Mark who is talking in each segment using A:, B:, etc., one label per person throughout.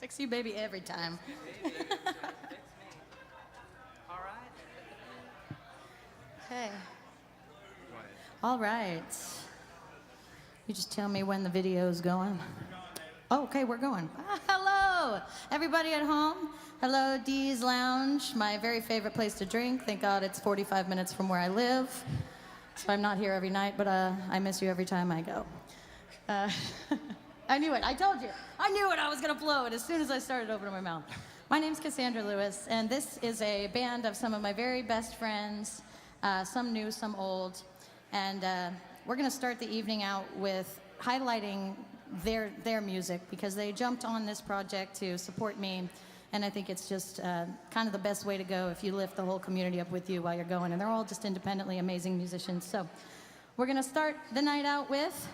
A: Fix you, baby, every time.
B: All right.
A: Okay. All right. You just tell me when the video's going. Oh, okay, we're going. Hello, everybody at home. Hello, Dee's Lounge, my very favorite place to drink. Thank God it's 45 minutes from where I live. So I'm not here every night, but I miss you every time I go. I knew it. I told you. I knew it. I was going to blow it as soon as I started opening my mouth. My name's Cassandra Lewis, and this is a band of some of my very best friends, some new, some old. And we're going to start the evening out with highlighting their music because they jumped on this project to support me. And I think it's just kind of the best way to go if you lift the whole community up with you while you're going. And they're all just independently amazing musicians. So we're going to start the night out with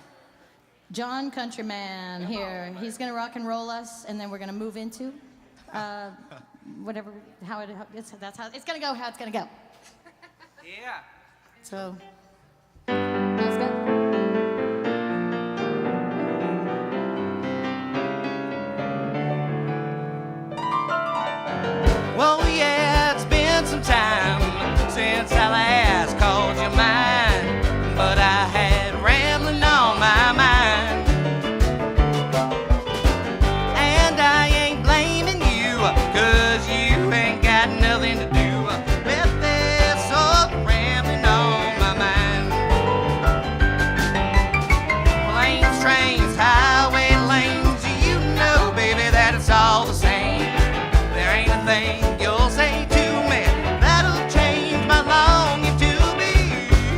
A: John Countryman here. He's going to rock and roll us, and then we're going to move into whatever, that's how it's going to go, how it's going to go.
B: Yeah.
A: So, let's go.
B: Well, yeah, it's been some time since I last called you mine, but I had rambling on my mind, and I ain't blaming you, 'cause you ain't got nothing to do. Left this old rambling on my mind. Planes, trains, highway lanes, you know, baby, that it's all the same. There ain't a thing you'll say to me that'll change my longing to be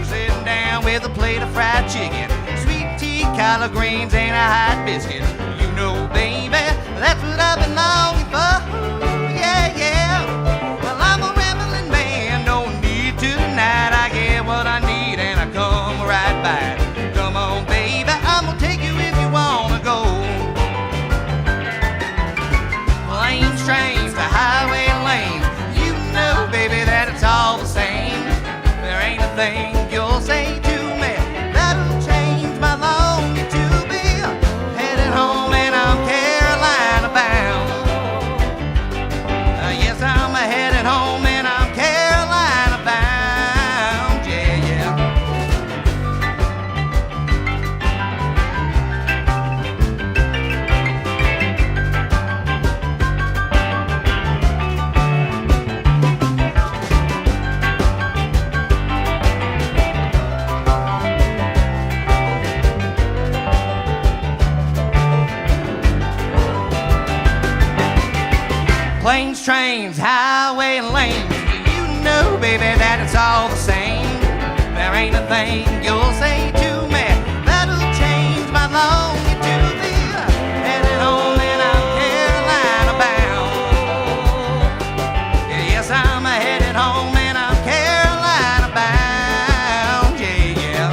B: sitting down with a plate of fried chicken, sweet tea, collard greens, and a hot biscuit. You know, baby, that's what I've been longing for. Yeah, yeah. Well, I'm a rambling man, no need to deny it. I get what I need and I come right by. Come on, baby, I'm gonna take you if you wanna go. Planes, trains, the highway lane, you know, baby, that it's all the same. There ain't a thing you'll say to me that'll change my longing to be headed home, and I'm Carolina bound. Yes, I'm headed home, and I'm Carolina bound. Yeah, yeah. Planes, trains, highway lanes, you know, baby, that it's all the same. There ain't a thing you'll say to me that'll change my longing to be headed home, and I'm Carolina bound. Yeah, yes, I'm headed home, and I'm Carolina bound. Yeah, yeah.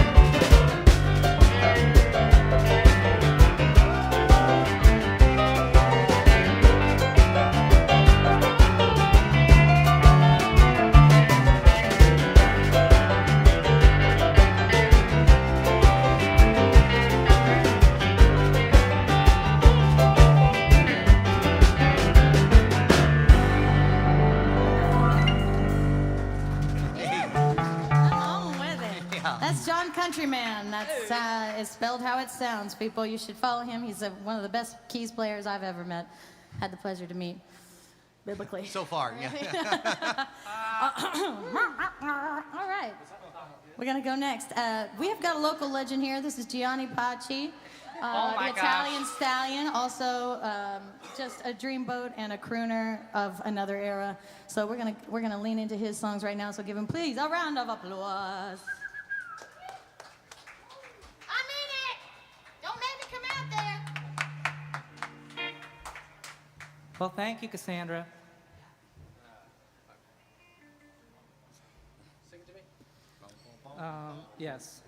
A: Come on with it.
B: Yeah.
A: That's John Countryman. That's it's spelled how it sounds, people. You should follow him. He's one of the best keys players I've ever met. Had the pleasure to meet biblically.
C: So far, yeah.
A: All right. We're going to go next. We have got a local legend here. This is Gianni Paci,
B: Oh my
A: the Italian stallion, also just a dreamboat and a crooner of another era. So we're gonna lean into his songs right now. So give him, please, a round of applause. I mean it. Don't make me come out there.
D: Well, thank you, Cassandra. Yes.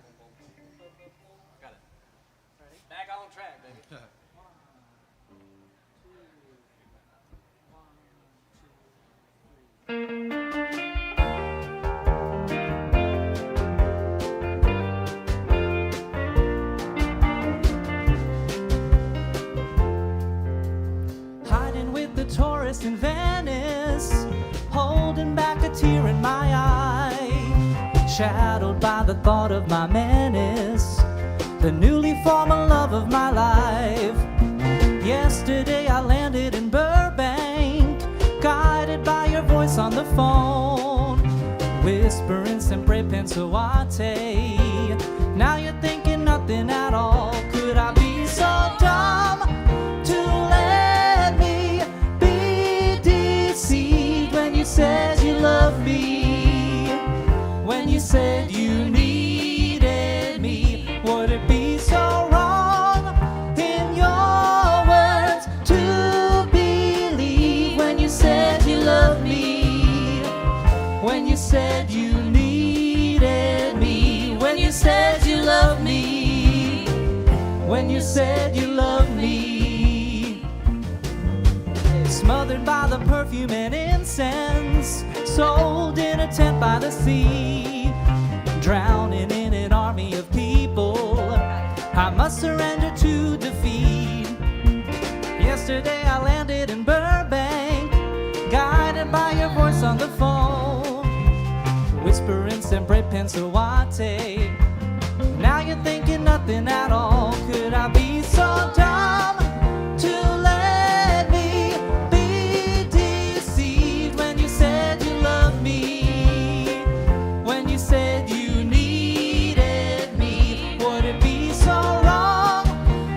B: Got it. Back on track, baby.
D: Hiding shadowed by the thought of my menace, the newly formed love of my life. Yesterday I landed in Burbank, guided by your voice on the phone, whispering sempre pensate. Now you're thinking nothing at all. Could I be so dumb to let me be deceived when you said you loved me, when you said you needed me? Would it be so wrong in your words to believe when you said you loved me, when you said you needed me, when you said you loved me, when you said you loved me? Smothered by the perfume and incense, sold in a tent by the sea, drowning in an army of people I must surrender to defeat. Yesterday I landed in Burbank, guided by your voice on the phone, whispering sempre pensate. Now you're thinking nothing at all. Could I be so dumb to let me be deceived when you said you loved me, when you said you needed me? Would it be so wrong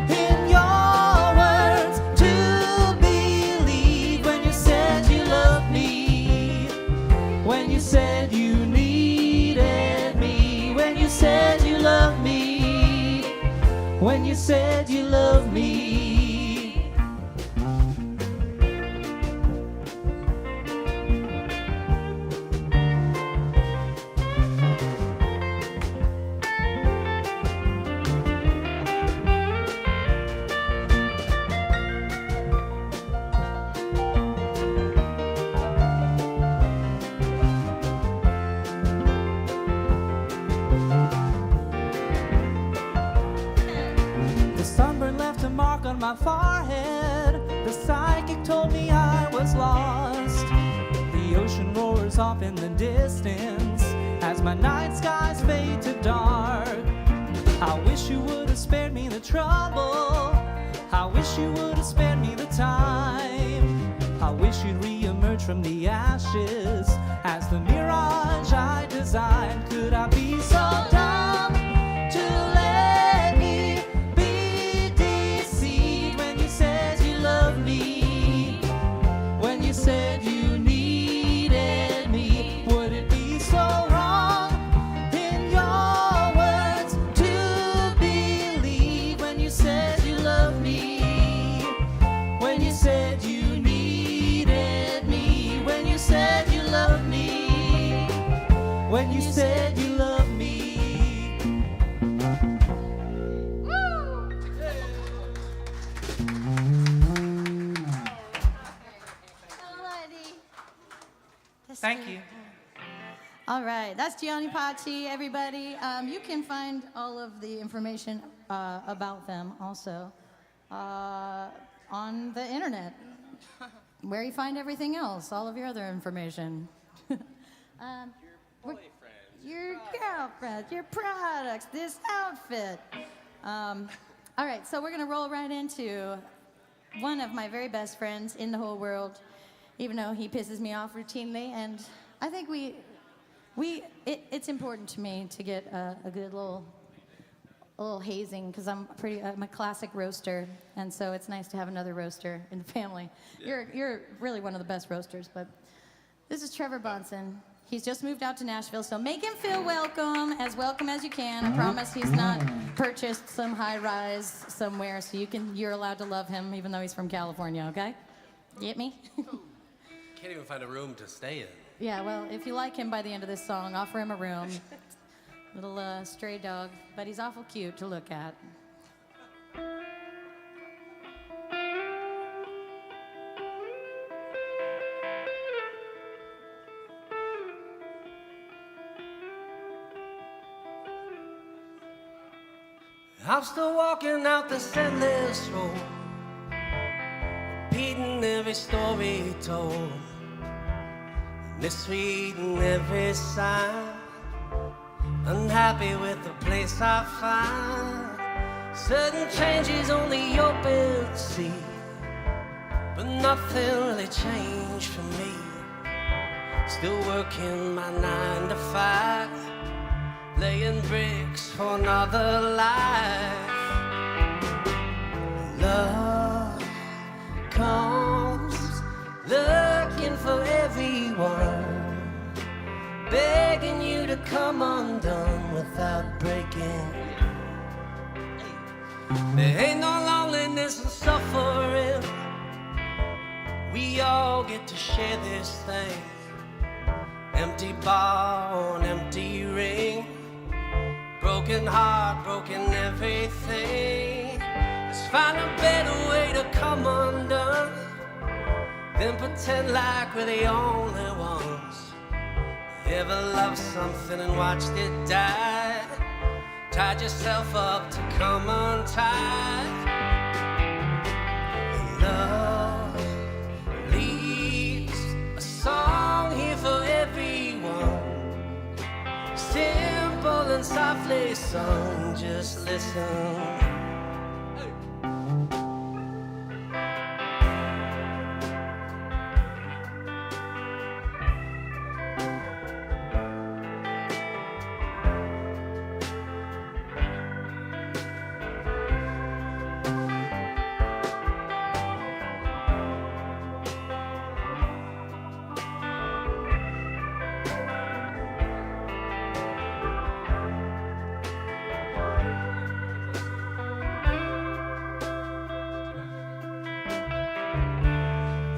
D: in your words to believe when you said you loved me, when you said you needed me, when you said you loved me, when you said you loved me? The sunburn left a mark on my forehead. The psychic told me I was lost. The ocean roars off in the distance as my night skies fade to dark. I wish you would have spared me the trouble. I wish you would have spared me the time. I wish you'd re-emerge from the ashes as the mirage I designed. Could I be so dumb to let me be deceived when you said you loved me, when you said you needed me? Would it be so wrong in your words to believe when you said you loved me, when you said you needed me, when you said you loved me, when you said you loved me? Thank you.
A: All right, that's Gianni Paci, everybody. You can find all of the information about them also on the internet, where you find everything else, all of your other information. Your girlfriend, your products, this outfit. All right, so we're gonna roll right into one of my very best friends in the whole world, even though he pisses me off routinely. And I think it's important to me to get a good little hazing, because I'm a classic roaster, and so it's nice to have another roaster in the family. Yeah. You're really one of the best roasters. But this is Trevor Bonson. He's just moved out to Nashville, so make him feel welcome as you can. I promise he's not purchased some high-rise somewhere, so you're allowed to love him even though he's from California, okay? Get me?
C: Can't even find a room to stay in.
A: Yeah, well, if you like him by the end of this song, offer him a room. Little stray dog, but he's awful cute to look at.
C: I'm still walking out this endless road, repeating every story told, misreading every sign. unhappy with the place I find. Certain changes only open to see, but nothing really changed for me. Still working my 9 to 5, laying bricks for another life. Love comes looking for everyone, begging you to come undone without breaking. There ain't no loneliness and suffering. We all get to share this thing. Empty bar, an empty ring, broken heart, broken everything. Let's find a better way to come undone than pretend like we're the only ones. Ever loved something and watched it die? Tied yourself up to come untied. And love leaves a song here for everyone, simple and softly sung. Just listen.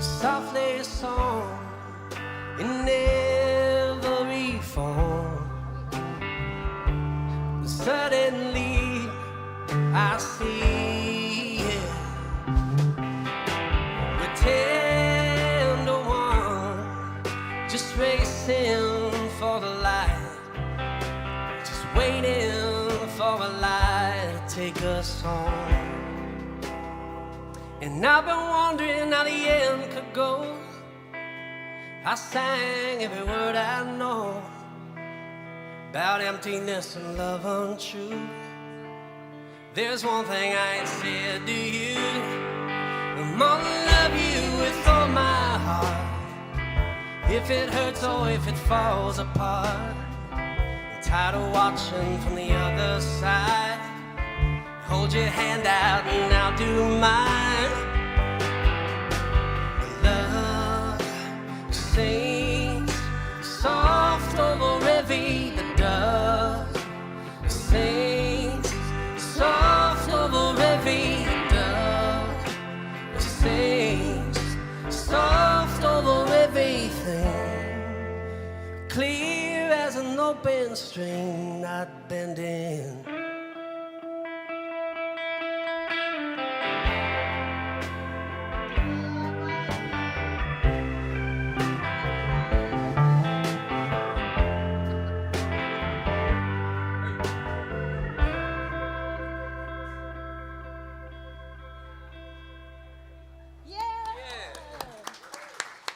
C: Softly song in every form. Suddenly I see it. We're 10 to 1, just racing for the light, just waiting for a light to take us home. And I've been wondering how the end could go. I sang every word I know about emptiness and love untrue. There's one thing I ain't said to you. I'm gonna love you with all my heart, if it hurts or if it falls apart. I'm tired of watching from the other side. Hold your hand out and I'll do mine. Love sings soft over every dove. Sings soft over every dove. Sings soft over everything. Clear as an open string, not bending.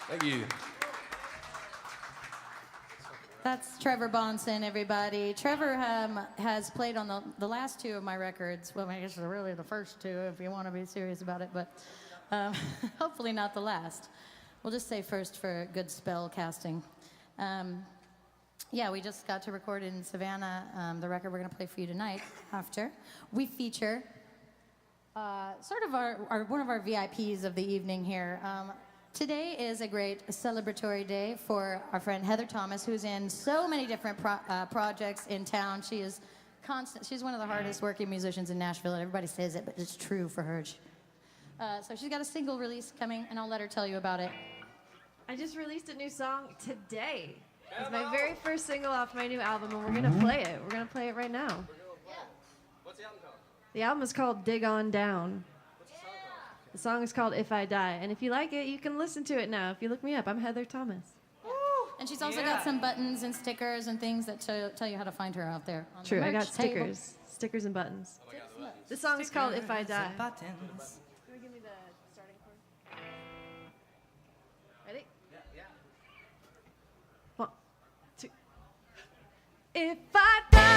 E: Thank you.
A: That's Trevor Bonson, everybody. Trevor has played on the last 2 of my records. Well, I guess they're really the first 2 if you want to be serious about it, but hopefully not the last. We'll just say first for good spell casting. Yeah, we just got to record in Savannah, the record we're going to play for you tonight after. We feature sort of one of our VIPs of the evening here. Today is a great celebratory day for our friend Heather Thomas, who's in so many different projects in town. She is constant. She's one of the hardest working musicians in Nashville, and everybody says it, but it's true for her. So she's got a single release coming, and I'll let her tell you about it.
F: I just released a new song today. It's my very first single off my new album, and we're going to play it. We're going to play it right now.
E: What's the album called?
F: The album is called Dig On Down. The song is called If I Die, and if you like it, you can listen to it now. If you look me up, I'm Heather Thomas.
A: And she's also got some buttons and stickers and things that tell you how to find her out there. On
F: True,
A: the
F: I got
A: merch table.
F: stickers and buttons. The song is called If I Die.
D: Buttons.
F: Can we give me the starting chord? Ready? Yeah. 1, 2. If I die.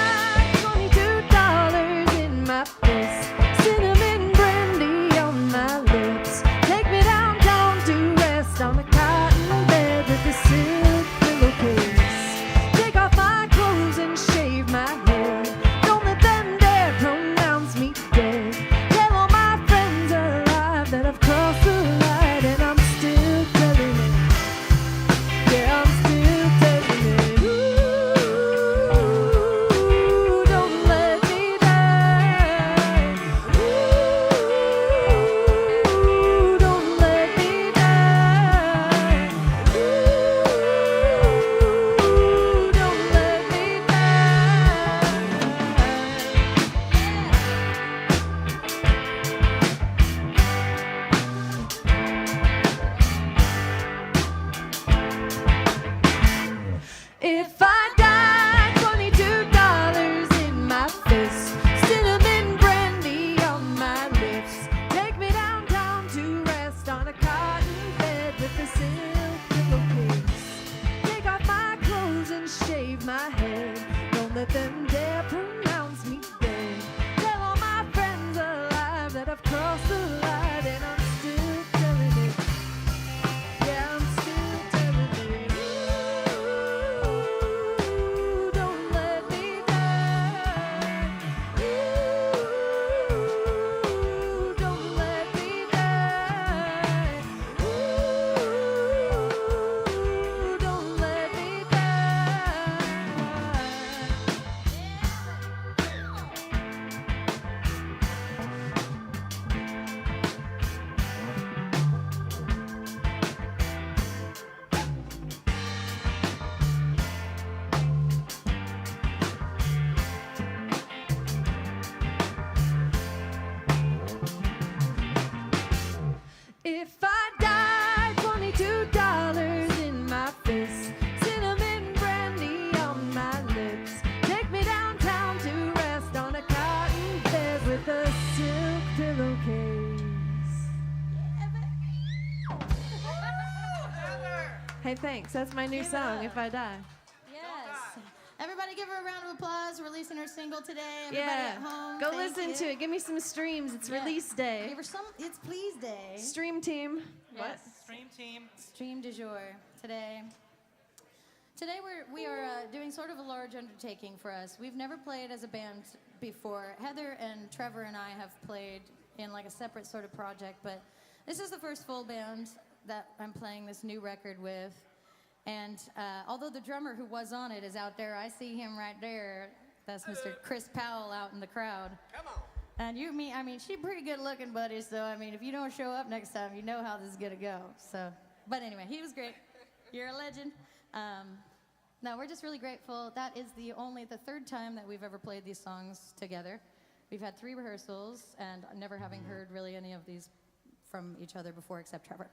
F: Hey, thanks. That's my new
A: Give it
F: song,
A: up.
F: If I Die.
A: Yes. Everybody give her a round of applause. Releasing her single today. Everybody at home.
F: Go
A: thank
F: listen
A: you.
F: to it. Give me some streams. It's
A: Yeah.
F: release day.
A: Give her some. It's Please Day.
F: Stream team.
A: Yes.
D: Stream team.
A: Stream du jour today. Today we are doing sort of a large undertaking for us. We've never played as a band before. Heather and Trevor and I have played in like a separate sort of project, but this is the first full band that I'm playing this new record with. And although the drummer who was on it is out there, I see him right there. That's Mr. Chris Powell out in the crowd.
E: Come on.
A: And I mean, she's pretty good looking, buddy. So, I mean, if you don't show up next time, you know how this is going to go. So, but anyway, he was great. You're a legend. No, we're just really grateful. That is the third time that we've ever played these songs together. We've had 3 rehearsals and never having heard really any of these from each other before except Trevor.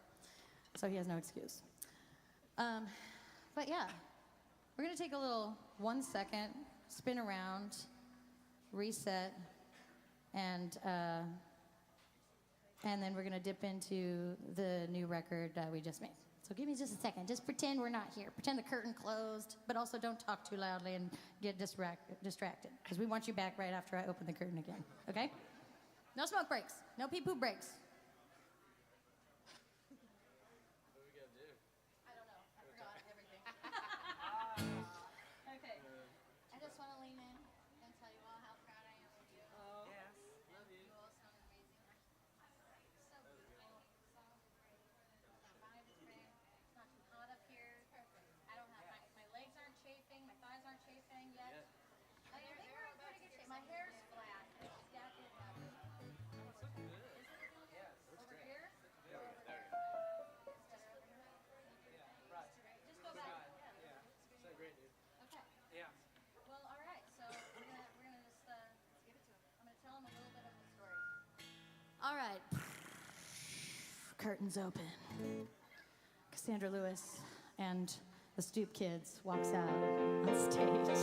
A: So he has no excuse. But yeah, we're going to take a little 1 second, spin around, reset, and then we're going to dip into the new record we just made. So give me just a second. Just pretend we're not here. Pretend the curtain closed, but also don't talk too loudly and get distracted, because we want you back right after I open the curtain again, okay? No smoke breaks. No pee-poo breaks.
E: What are we gonna do?
A: I don't know. I forgot everything. Okay. I just want to lean in and tell you all how proud I am of you.
E: Oh, yes. Love you.
A: You all sound amazing. So good. I know the songs are great. The vibe is great. It's not too hot up here. Perfect. I don't have my legs aren't chafing. My thighs aren't chafing yet. I think we're in pretty good shape. My hair's flat. It's down here now.
E: It's looking good.
A: Is it looking
E: Yes, looks
A: over
E: great.
A: here?
E: There we go.
A: It's better over here.
E: Yeah, right.
A: Just go back.
E: Yeah. So great, dude.
A: Okay.
E: Yeah.
A: Well, all right. So we're gonna just let's give it to him. I'm gonna tell him a little bit of the story. All right. Curtains open. Cassandra Lewis and the Stoop Kids walks out on stage.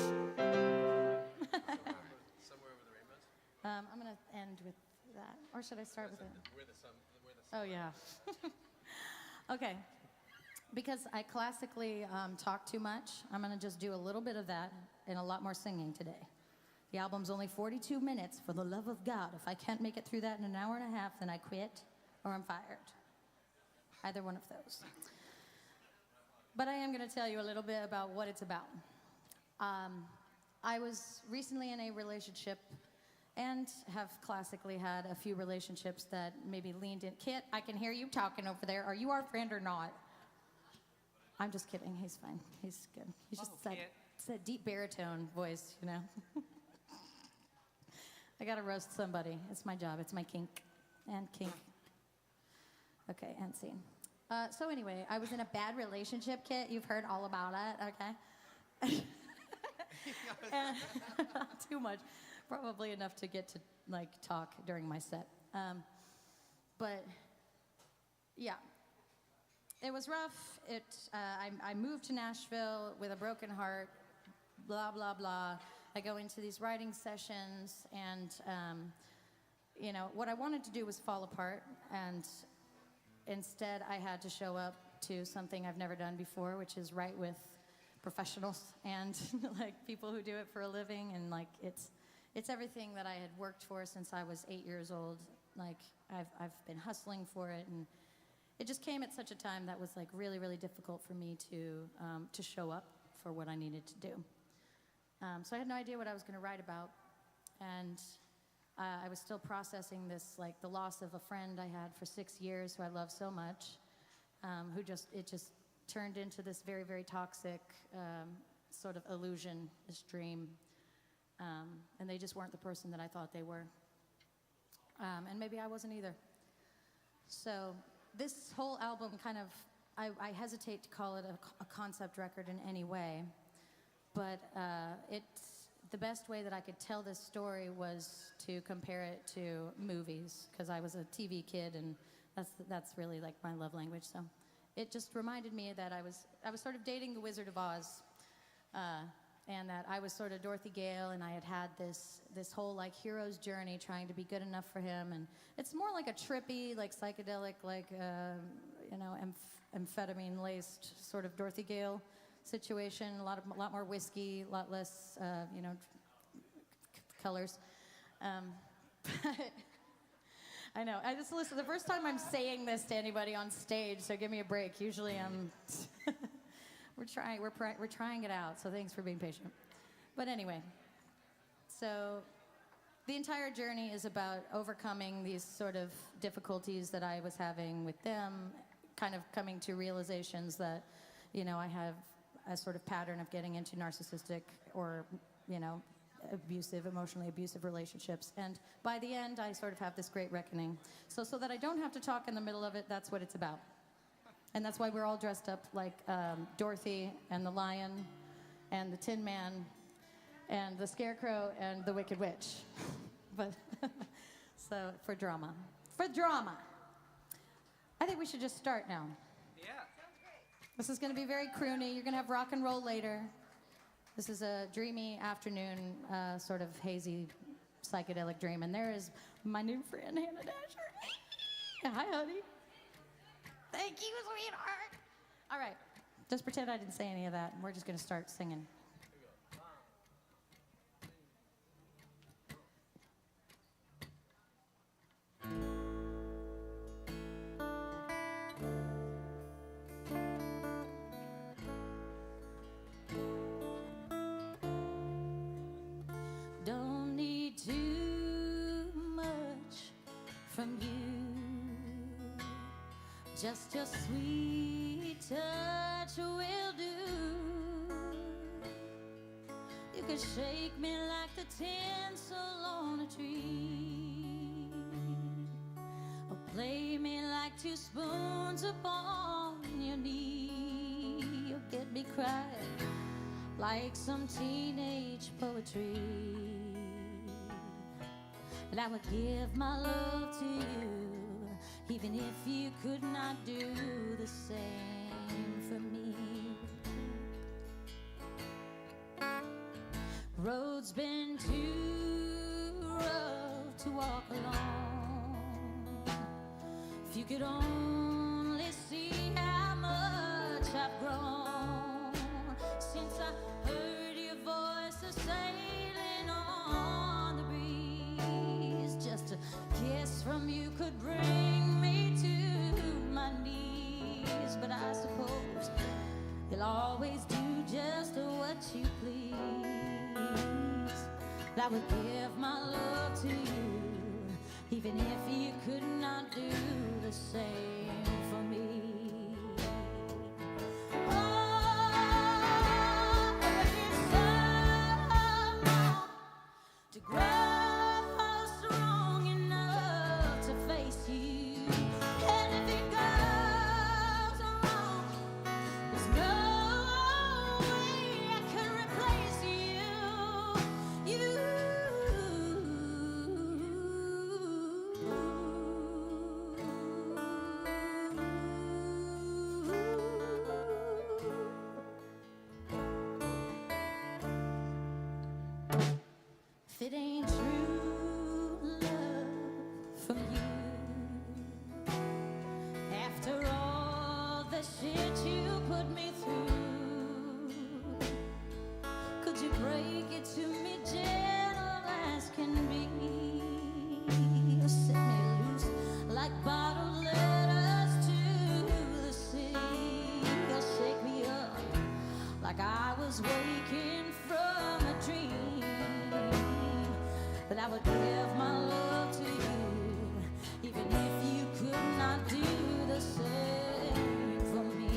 E: Somewhere over the rainbows.
A: I'm gonna end with that, or should I start with it?
E: We're the sun.
A: Oh yeah. Okay. Because I classically talk too much, I'm gonna just do a little bit of that and a lot more singing today. The album's only 42 minutes, for the love of God. If I can't make it through that in an hour and a half, then I quit or I'm fired. Either one of those. But I am gonna tell you a little bit about what it's about. I was recently in a relationship and have classically had a few relationships that maybe leaned in. Kit, I can hear you talking over there. Are you our friend or not? I'm just kidding. He's fine. He's good. He's just it's that deep baritone voice, you know. I gotta roast somebody. It's my job. It's my kink. And kink. Okay, and scene. So anyway, I was in a bad relationship, Kit. You've heard all about it, okay? And not too much. Probably enough to get to like talk during my set. But yeah. It was rough. I moved to Nashville with a broken heart, blah, blah, blah. I go into these writing sessions, and, you know, what I wanted to do was fall apart, and instead I had to show up to something I've never done before, which is write with professionals and, like, people who do it for a living, and, like, it's everything that I had worked for since I was 8 years old. Like, I've been hustling for it, and it just came at such a time that was like really, really difficult for me to show up for what I needed to do. So I had no idea what I was going to write about, and I was still processing this, like the loss of a friend I had for 6 years who I loved so much, it just turned into this very, very toxic sort of illusion, this dream, and they just weren't the person that I thought they were, and maybe I wasn't either. So this whole album kind of, I hesitate to call it a concept record in any way, but the best way that I could tell this story was to compare it to movies, because I was a TV kid, and that's really like my love language. So it just reminded me that I was sort of dating the Wizard of Oz, and that I was sort of Dorothy Gale, and I had this whole like hero's journey trying to be good enough for him, and it's more like a trippy, like psychedelic, like you know, amphetamine-laced sort of Dorothy Gale situation. A lot more whiskey, a lot less, colors. But I know. I just listen. The first time I'm saying this to anybody on stage, so give me a break. Usually I'm. We're trying it out. So thanks for being patient. But anyway, so the entire journey is about overcoming these sort of difficulties that I was having with them, kind of coming to realizations that, I have a sort of pattern of getting into narcissistic or, emotionally abusive relationships. And by the end, I sort of have this great reckoning. So that I don't have to talk in the middle of it, that's what it's about. And that's why we're all dressed up like Dorothy and the Lion and the Tin Man and the Scarecrow and the Wicked Witch. But so for drama. For drama. I think we should just start now.
E: Yeah.
A: This is going to be very croony. You're going to have rock and roll later. This is a dreamy afternoon, sort of hazy, psychedelic dream. And there is my new friend, Hannah Dasher. Hi, honey. Thank you, sweetheart. All right. Just pretend I didn't say any of that. We're just going to start singing. Don't need too much from you. Just your sweet touch will do. You could shake me like the tinsel on a tree, or play me like two spoons upon your knee. You'll get me crying like some teenage poetry. But I would give my love to you, even if you could not do the same for me. Road's been too rough to walk alone. If you could only see how much I've grown since I heard your voice sailing on the breeze. Just a kiss from you could bring me to my knees. But I suppose you'll always do just what you please. I would give my love to you, even if you could not do the same for me. Oh, it's so to grow strong enough to face you. And if it goes wrong, there's no way I could replace you. If it ain't true love from you, after all the shit you put me through, could you break it to me gentle as can be? Or set me loose like bottled letters to the sea. Or shake me up like I was waking from a dream. But I would give my love to you, even if you could not do the same for me.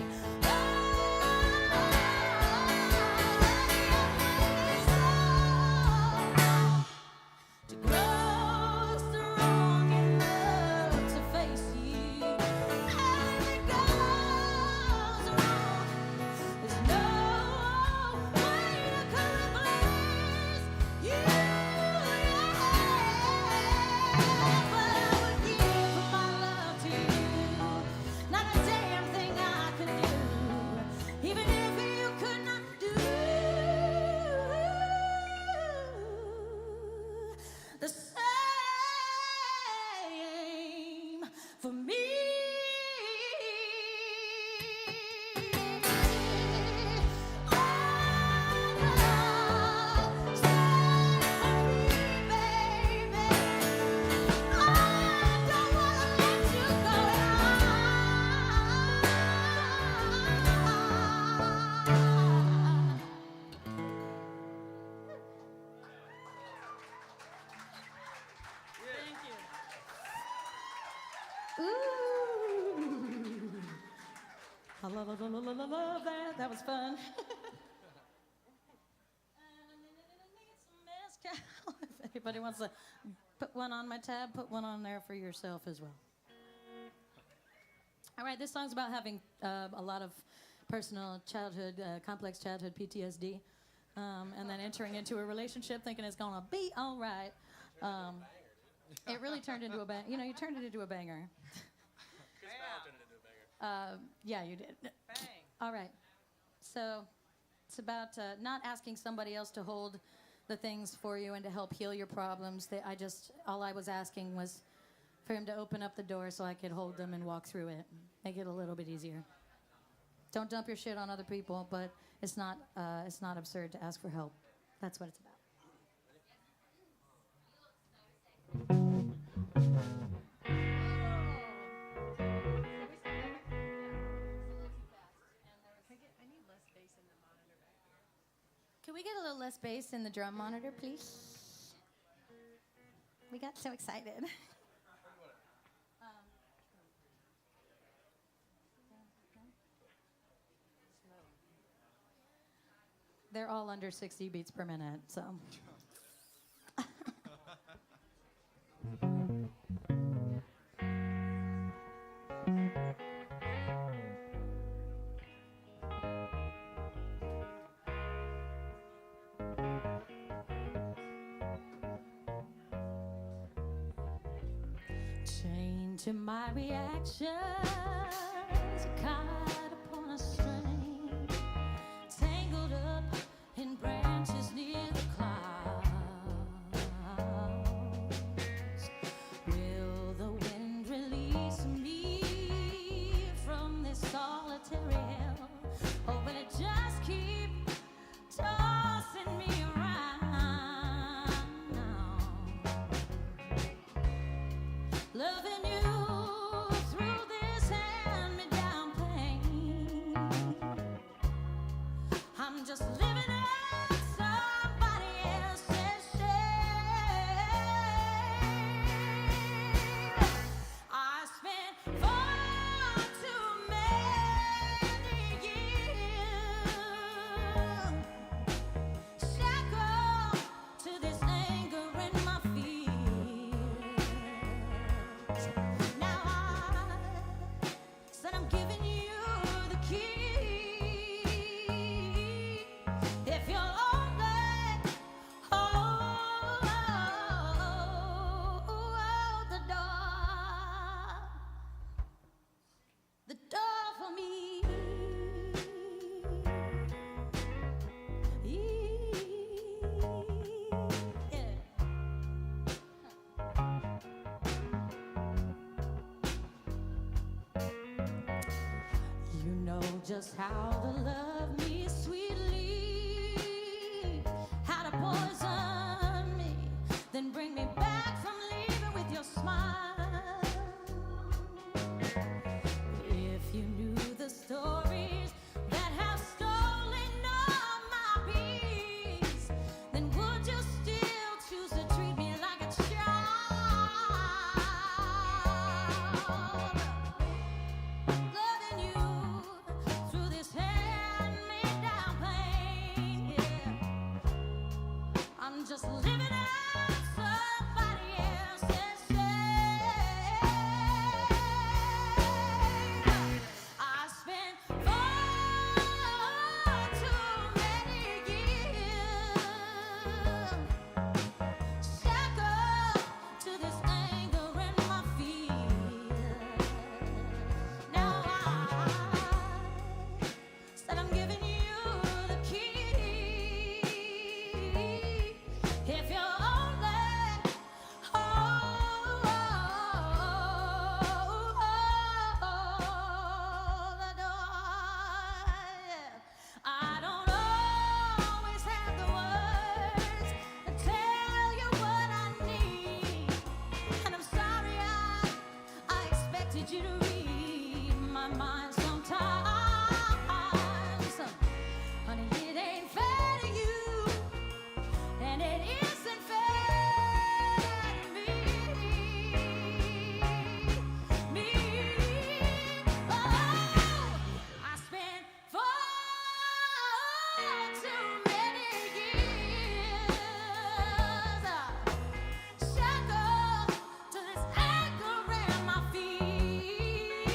A: To grow strong enough to face you. And if it goes wrong, there's no way Ooh. I love that. That was fun. If anybody wants to put one on my tab, put one on there for yourself as well. All right, this song's about having a lot of personal childhood, complex childhood PTSD, and then entering into a relationship thinking it's gonna be all right. It really turned into a bang. You know, you turned it into a banger.
E: Chris Powell turned it into a banger.
A: Yeah, you did.
E: Bang.
A: All right. So it's about not asking somebody else to hold the things for you and to help heal your problems. All I was asking was for him to open up the door so I could hold them and walk through it. Make it a little bit easier. Don't dump your shit on other people, but it's not absurd to ask for help. That's what it's about. Can we get a little less bass in the drum monitor, please? We got so excited. They're all under 60 beats per minute, so. Chained to my reactions, caught upon a string, tangled up in branches near the clouds. Will the wind release me from this solitary hell, or will it just keep tossing me around? Loving you through this hand-me-down pain, I'm just living out somebody else's shame. I spent far too many years shackled to this anger in my fears. Now I said I'm giving you the key. If you'll only hold the door for me. Yeah. You know just how to love me sweetly, how to poison me, then bring me back from leaving with your smile. If you knew the stories that have stolen all my peace, then would you still choose to treat me like a child? Loving you through this hand-me-down too many years shackled to this anchor in my fears.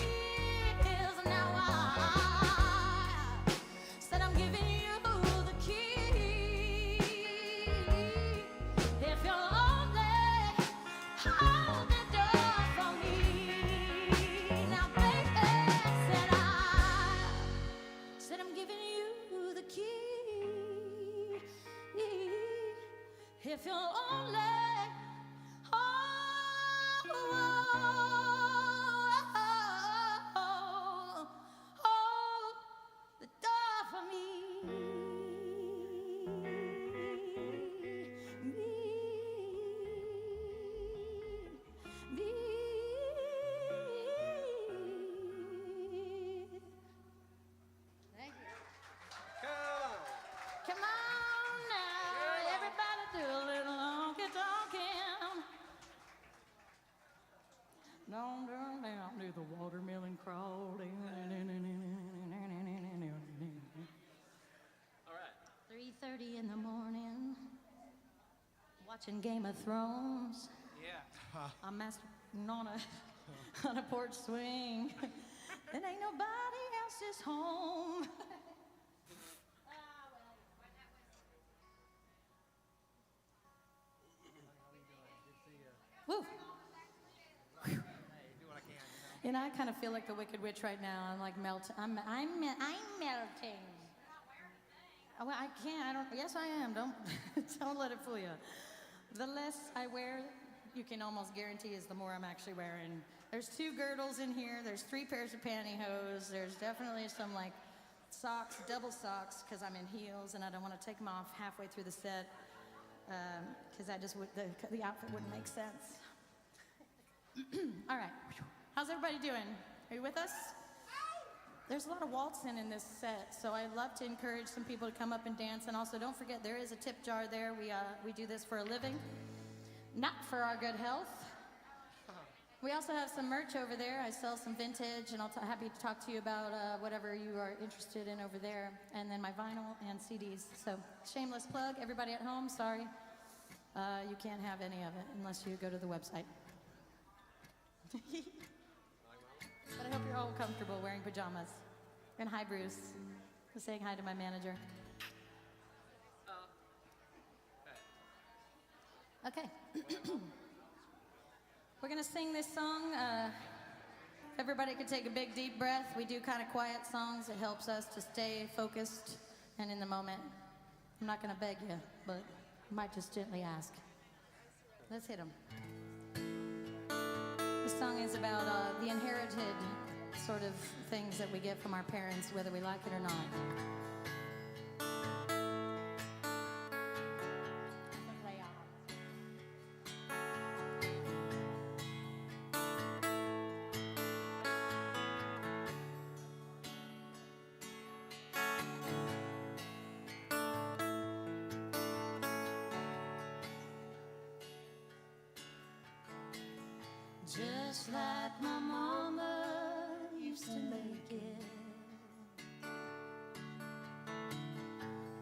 A: Now I said I'm giving you the key. If you'll only hold the door for me. Now, baby, said I'm giving you the key. If you'll only hold the door for me. Thank you. Come on now, everybody do a little honky tonkin'. Down, down, down to the watermelon crawling.
E: All right.
A: 3:30 in the morning, watching Game of Thrones.
E: Yeah.
A: I'm masturbating on a porch swing. And ain't nobody else's home. Woo. And I kind of feel like the Wicked Witch right now. I'm like melting. I'm melting. Oh, well, I can't. I don't. Yes, I am. Don't don't let it fool you. The less I wear, you can almost guarantee is the more I'm actually wearing. There's 2 girdles in here. There's 3 pairs of pantyhose. There's definitely some like socks, double socks, because I'm in heels and I don't want to take them off halfway through the set, because that just would the outfit wouldn't make sense. All right. How's everybody doing? Are you with us? There's a lot of waltzing in this set, so I'd love to encourage some people to come up and dance. And also, don't forget, there is a tip jar there. We do this for a living, not for our good health. We also have some merch over there. I sell some vintage, and happy to talk to you about whatever you are interested in over there. And then my vinyl and CDs. So, shameless plug. Everybody at home, sorry. You can't have any of it unless you go to the website. But I hope you're all comfortable wearing pajamas. And hi, Bruce. I'm saying hi to my manager. Okay. We're going to sing this song. If everybody could take a big, deep breath. We do kind of quiet songs. It helps us to stay focused and in the moment. I'm not going to beg you, but I might just gently ask. Let's hit them. This song is about the inherited sort of things that we get from our parents, whether we like it or not. Just like my mama used to make it.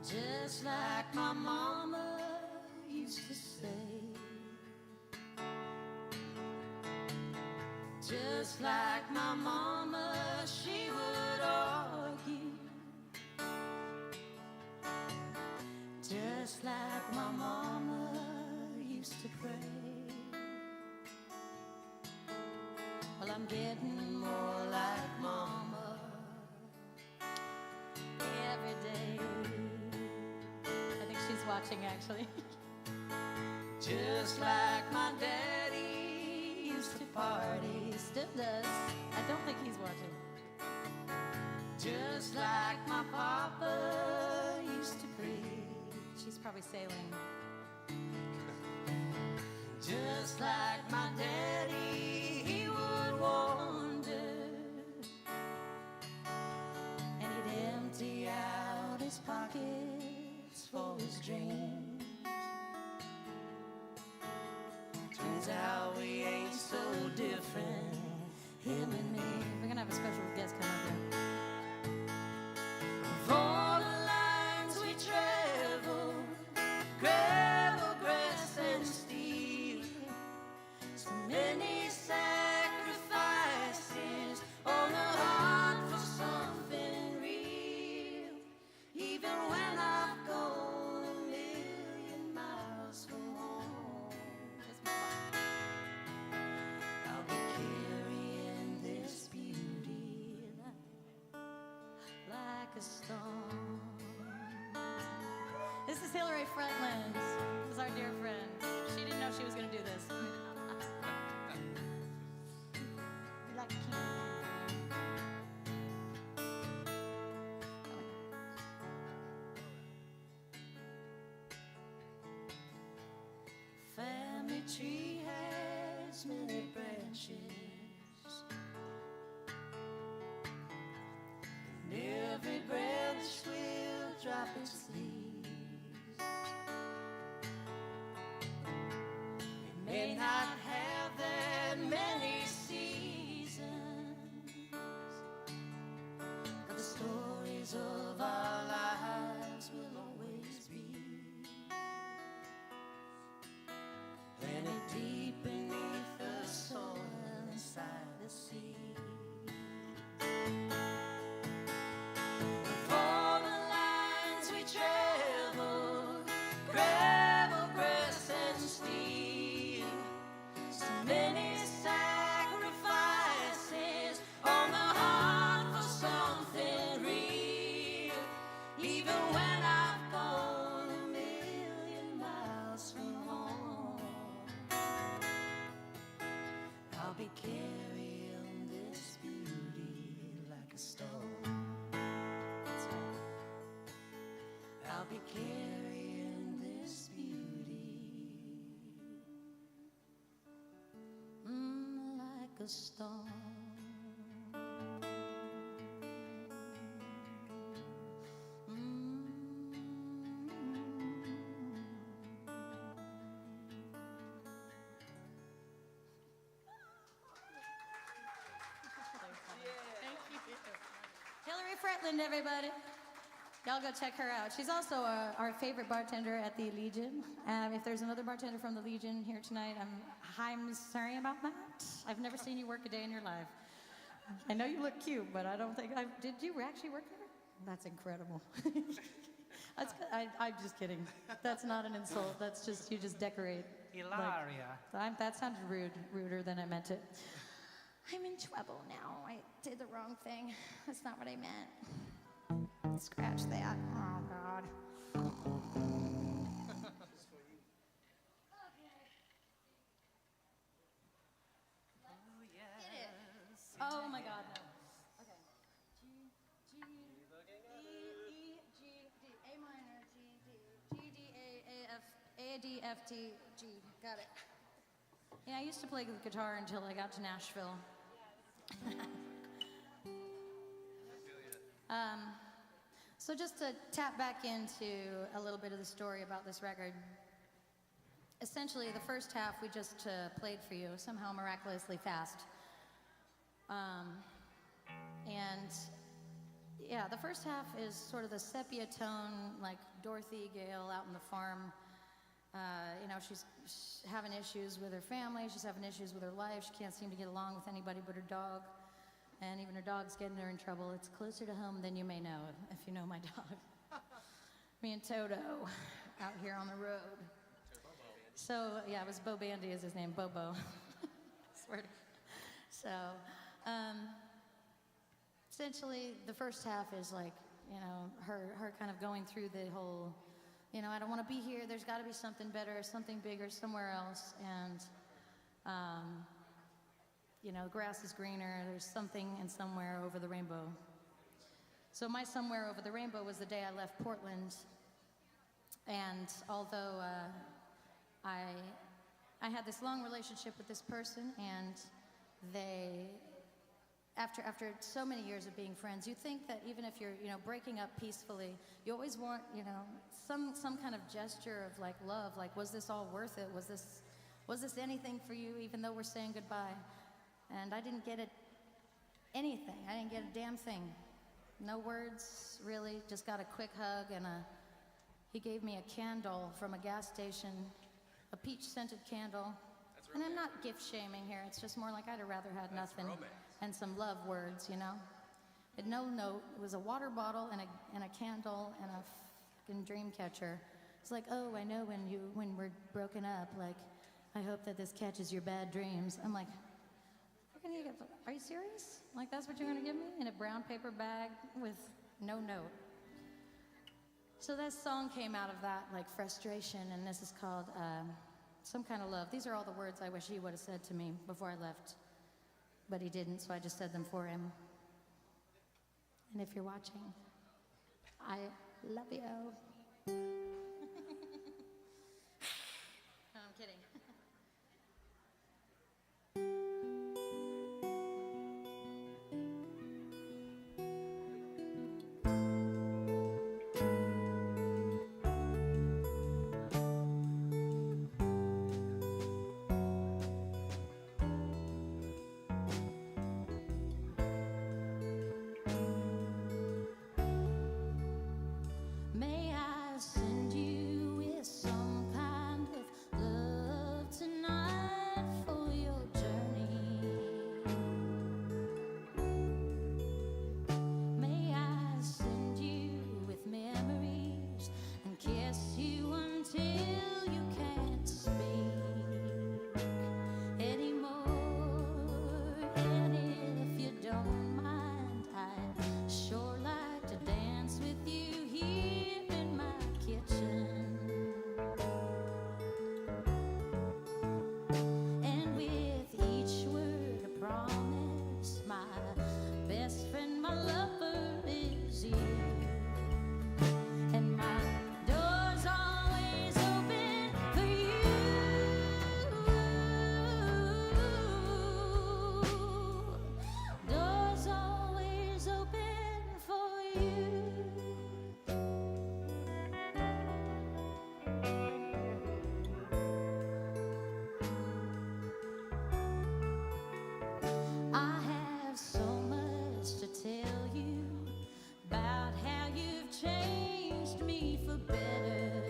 A: Just like my mama used to say. Just like my mama, she would argue. Just like my mama used to pray. Well, I'm getting more like mama every day. I think she's watching, actually. Just like my daddy used to party, still does. I don't think he's watching. Just like my papa used to preach. She's probably sailing. Just like my daddy, he would wander, and he'd empty out his pockets for his dreams. Turns out we ain't so different, him and me. We're gonna have a special guest come up here. For the lines Fretland is our dear friend. She didn't know she was going to do this. We like
C: Family tree has many branches, and every branch will drop its leaves. It may not have that many seasons, but the stories of our lives will always be planted deep beneath the soil inside the sea. For the lines we travel, gravel, grass, and steel, so many sacrifices on the heart for something real. Even when I've gone a million miles from home, I'll be carrying this beauty like a stone. I'll be carrying this beauty like a stone.
A: Hillary Fretland, everybody. Y'all go check her out. She's also our favorite bartender at the Legion. If there's another bartender from the Legion here tonight, I'm sorry about that. I've never seen you work a day in your life. I know you look cute, but I don't think did you actually work there? That's incredible. I'm just kidding. That's not an insult. That's just, you just decorate.
D: Hilaria.
A: That sounded ruder than I meant it. I'm in trouble now. I did the wrong thing. That's not what I meant. Scratch that. Oh, God. Oh, my God, no. Okay. G, E, G, D, A minor, G, D, G, D, A, D, F, T, G. Got it. Yeah, I used to play the guitar until I got to Nashville. So just to tap back into a little bit of the story about this record, essentially the first half we just played for you somehow miraculously fast. And yeah, the first half is sort of the sepia tone, like Dorothy Gale out in the farm. She's having issues with her family, she's having issues with her life, she can't seem to get along with anybody but her dog. And even her dog's getting her in trouble. It's closer to home than you may know, if you know my dog. Me and Toto out here on the road. So, yeah, it was Bo Bandy is his name, Bobo. Swear to God. So, essentially, the first half is like, her kind of going through the whole, I don't want to be here, there's got to be something better, something bigger, somewhere else. And, the grass is greener, there's something and somewhere over the rainbow. So my somewhere over the rainbow was the day I left Portland. And although I had this long relationship with this person, and they, after so many years of being friends, you think that even if you're, breaking up peacefully, you always want, some kind of gesture of like love, like, was this all worth it? Was this anything for you, even though we're saying goodbye? And I didn't get anything. I didn't get a damn thing. No words, really. Just got a quick hug, and he gave me a candle from a gas station, a peach-scented candle. And I'm not gift-shaming here. It's just more like I'd have rather had nothing and some love words, But no note. It was a water bottle and a candle and a fucking dream catcher. It's like, oh, I know when we're broken up. Like, I hope that this catches your bad dreams. I'm like, are you serious? Like, that's what you're gonna give me? In a brown paper bag with no note. So this song came out of that, like, frustration, and this is called Some Kind of Love. These are all the words I wish he would have said to me before I left, but he didn't, so I just said them for him. And if you're watching, I love you. No, I'm kidding. May I send you with some kind of love tonight for your journey? May I send you with memories and kiss you until you can't speak anymore? And if you don't mind, I'd sure like to dance with you here in my kitchen. And with each word a promise, my best friend, my lover is you. And my door's always open for you. Door's always open for you. I have so much to tell you about how you've changed me for better.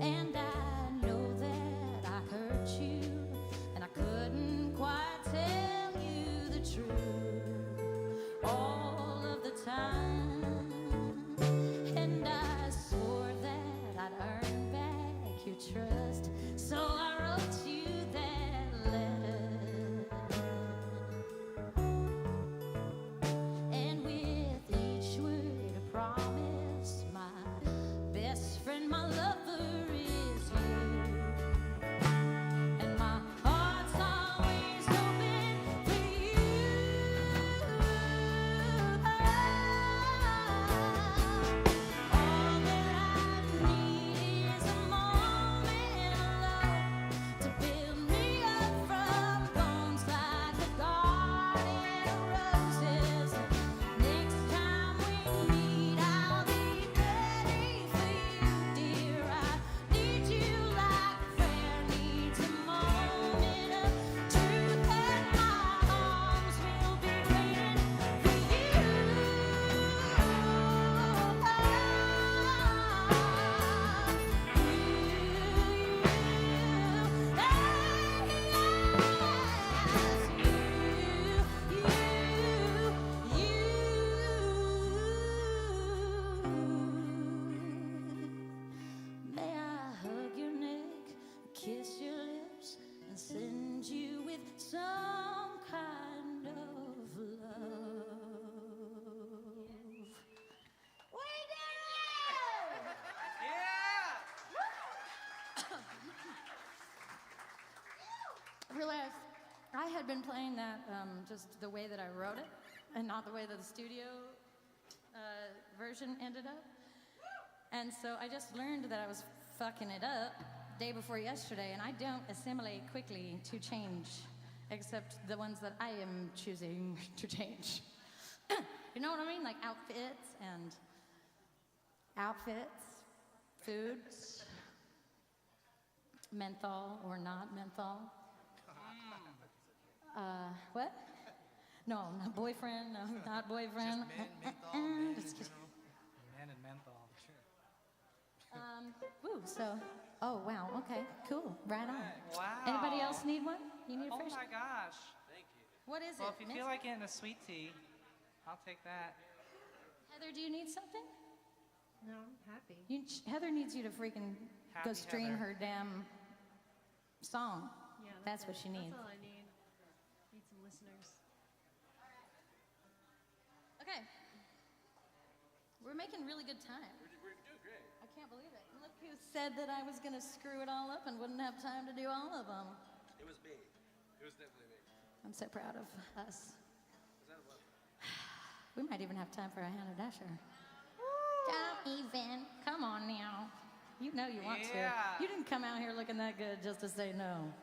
A: And I know that I hurt you, and I couldn't quite tell you the truth all of the time. And I swore that I'd earn back your trust, so I wrote you that letter. And with each word a promise, my best friend, my lover is you. And my heart's always open for you. All that I need is a moment alone to build me up from bones like a garden of roses. Next time we meet, I'll be ready for you, dear. I need you like a friend needs a moment of truth, and my arms will be waiting for you. May I hug your neck, kiss your lips, and send you with some kind of love? We did it! I realized I had been playing that just the way that I wrote it, and not the way that the studio version ended up. And so I just learned that I was fucking it up day before yesterday, and I don't assimilate quickly to change, except the ones that I am choosing to change. You know what I mean? Like outfits, foods, menthol or not menthol. What? No, not boyfriend, no, not boyfriend.
B: Just men, menthol, men in
A: Just kidding.
B: general.
D: Man and menthol, sure.
A: Oh, wow, okay, cool, right on.
E: Wow.
A: Anybody else need one? You need a
E: Oh
A: fresh?
E: my gosh.
A: What is
E: Well,
A: it?
E: if you
A: miss?
E: feel like getting a sweet tea, I'll take that.
A: Heather, do you need something?
F: No, I'm happy.
A: Heather needs you to freaking go
E: Happy
A: stream
E: Heather.
A: her damn song.
F: Yeah,
A: That's what she needs.
F: That's all I need. Need some listeners.
A: Okay. We're making really good time. We're doing great. I can't believe it. Look who said that I was going to screw it all up and wouldn't have time to do all of them.
G: It was me. It was definitely me.
A: I'm so proud of us.
G: Was that a what?
A: We might even have time for a Hannah Dasher. Don't even. Come on now. You know you want
E: Yeah.
A: to. You didn't come out here looking that good just to say no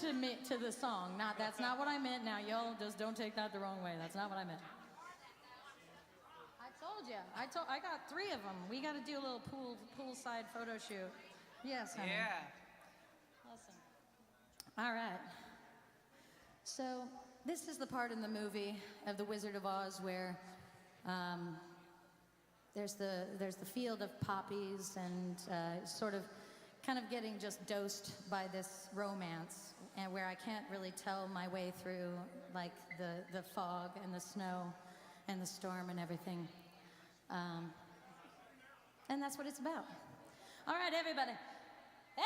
A: to me, to the song. That's not what I meant. Now, y'all just don't take that the wrong way. That's not what I meant. I told you. I got 3 of them. We got to do a little poolside photo shoot. Yes, honey.
E: Yeah.
A: Listen. All right. So this is the part in the movie of The Wizard of Oz where there's the field of poppies and sort of kind of getting just dosed by this romance, and where I can't really tell my way through like the fog and the snow and the storm and everything. And that's what it's about. All right, everybody. Hey,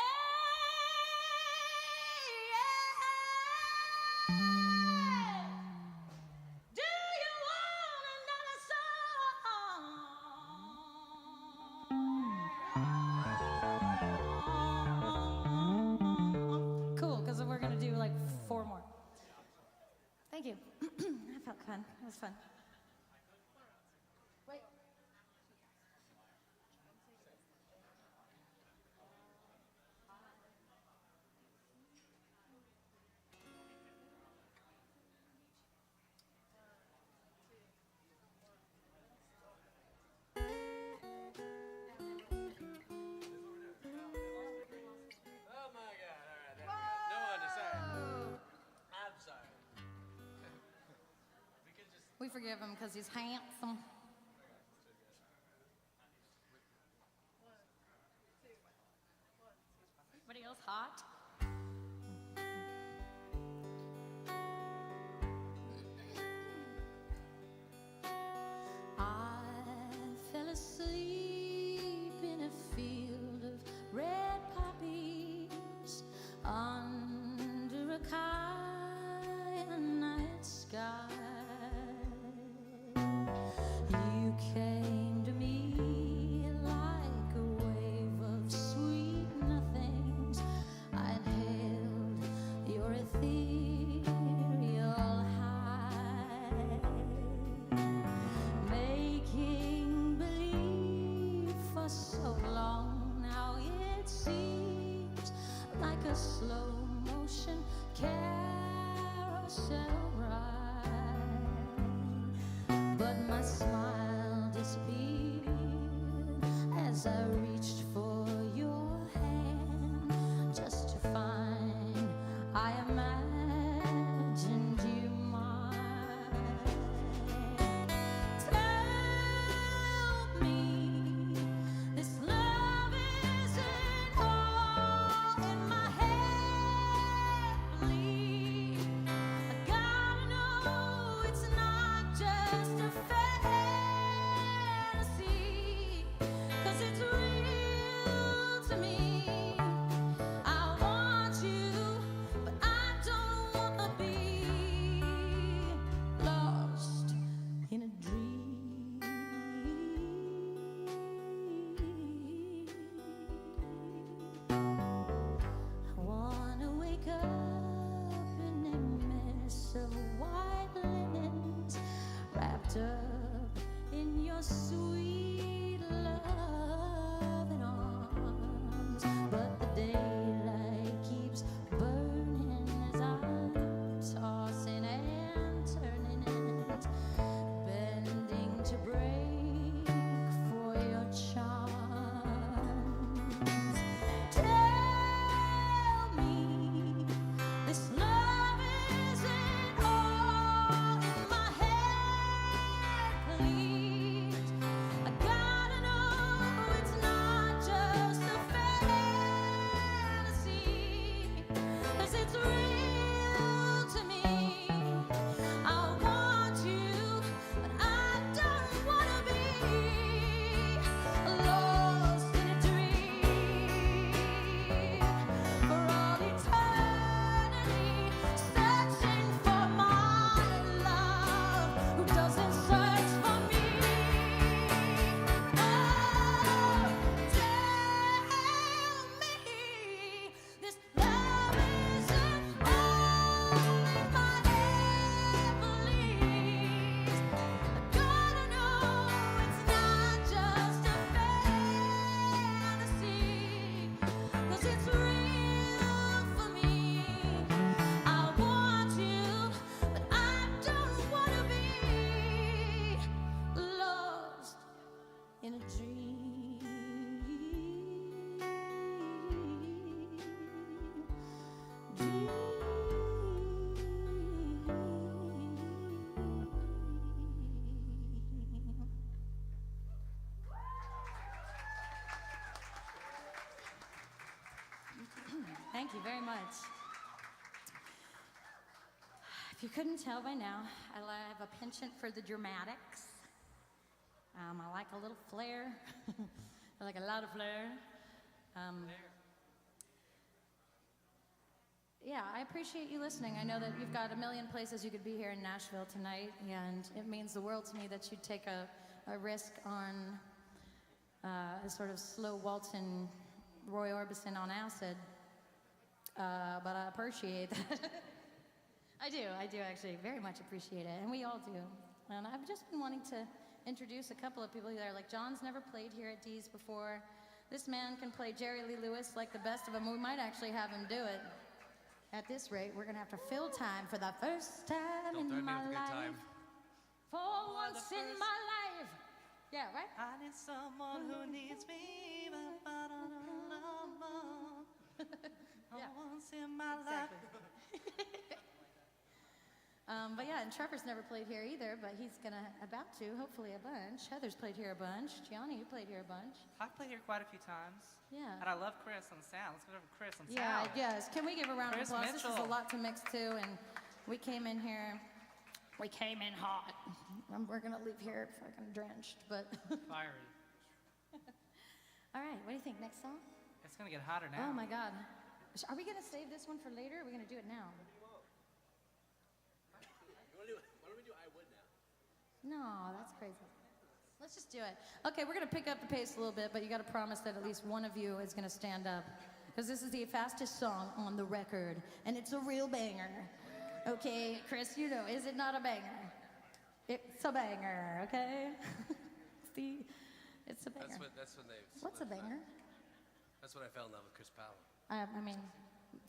A: yeah. Do you want another song? Cool, because we're going to do like 4 more. Thank you. That felt fun. That was fun. Wait.
G: Oh my God! All right, there we go. No wonder. Sorry. I'm sorry. We could just.
A: We forgive him because he's handsome. Anybody else hot? I fell asleep in a field of red poppies under a night sky. You came to me like a wave of sweet nothings. I inhaled your ethereal high, making believe for so long now. It seems like a slow motion carousel ride, but my smile disappeared as I reached for your hand, just to find I imagined you mine. Tell me this love isn't all in my head, please. I gotta know it's not just a fantasy, 'cause it's real to me. I want you, but I don't wanna be lost in a dream. I wanna wake up in a mess of white linens, wrapped up in your sweet loving arms. But the daylight keeps burning as I'm tossing and turning and bending to break for your charms. Tell me this love isn't all in my head, please. I gotta in a dream. Thank you very much. If you couldn't tell by now, I have a penchant for the dramatics. I like a little flair. I like a lot of flair. Yeah, I appreciate you listening. I know that you've got a million places you could be here in Nashville tonight, and it means the world to me that you take a risk on a sort of slow waltzing Roy Orbison on acid. But I appreciate that. I do actually very much appreciate it, and we all do. And I've just been wanting to introduce a couple of people here. Like, John's never played here at Dee's before. This man can play Jerry Lee Lewis like the best of them. We might actually have him do it. At this rate, we're gonna have to fill time for the first time in my life. For once in my life. Yeah, right?
E: I need someone who needs me.
A: Yeah.
E: Once in my
A: Exactly. But yeah, and Trevor's never played here either, but he's about to, hopefully a bunch. Heather's played here a bunch. Gianni, you played here a bunch.
E: I've played here quite a few times.
A: Yeah.
E: And I love Chris on sound. Let's go over to Chris on
A: Yeah,
E: sound.
A: yes. Can we give a round of
E: Chris
A: applause? This is a
E: Mitchell.
A: lot to mix too, and we came in here. We came in hot. We're gonna leave here fucking drenched, but.
E: Fiery.
A: All right, what do you think? Next song?
E: It's going to get hotter now.
A: Oh my God. Are we gonna save this one for later? Or are we gonna do it now?
G: Why don't we do I Would Now?
A: No, that's crazy. Let's just do it. Okay, we're gonna pick up the pace a little bit, but you gotta promise that at least one of you is gonna stand up. Because this is the fastest song on the record, and it's a real banger. Okay, Chris, you know, is it not a banger? It's a banger, okay? It's a banger.
G: That's when they.
A: What's a banger?
G: That's when I fell in love with Chris Powell
A: I mean,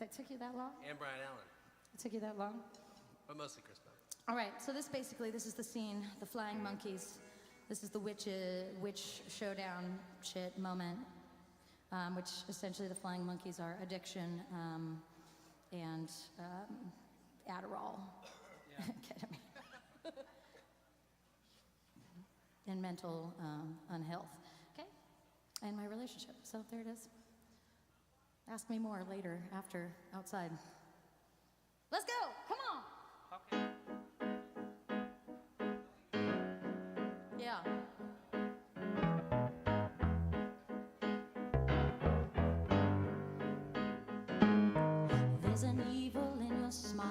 A: that took you that long?
G: and Brian Allen,
A: It took you that long?
G: but mostly Chris Powell.
A: All right, so this is the scene, the flying monkeys. This is the witch showdown shit moment, which essentially the flying monkeys are addiction and Adderall, ketamine, and mental unhealth. Okay, and my relationship. So there it is. Ask me more later, after, outside. Let's go, come on.
E: Okay.
A: Yeah. There's an evil in your smile.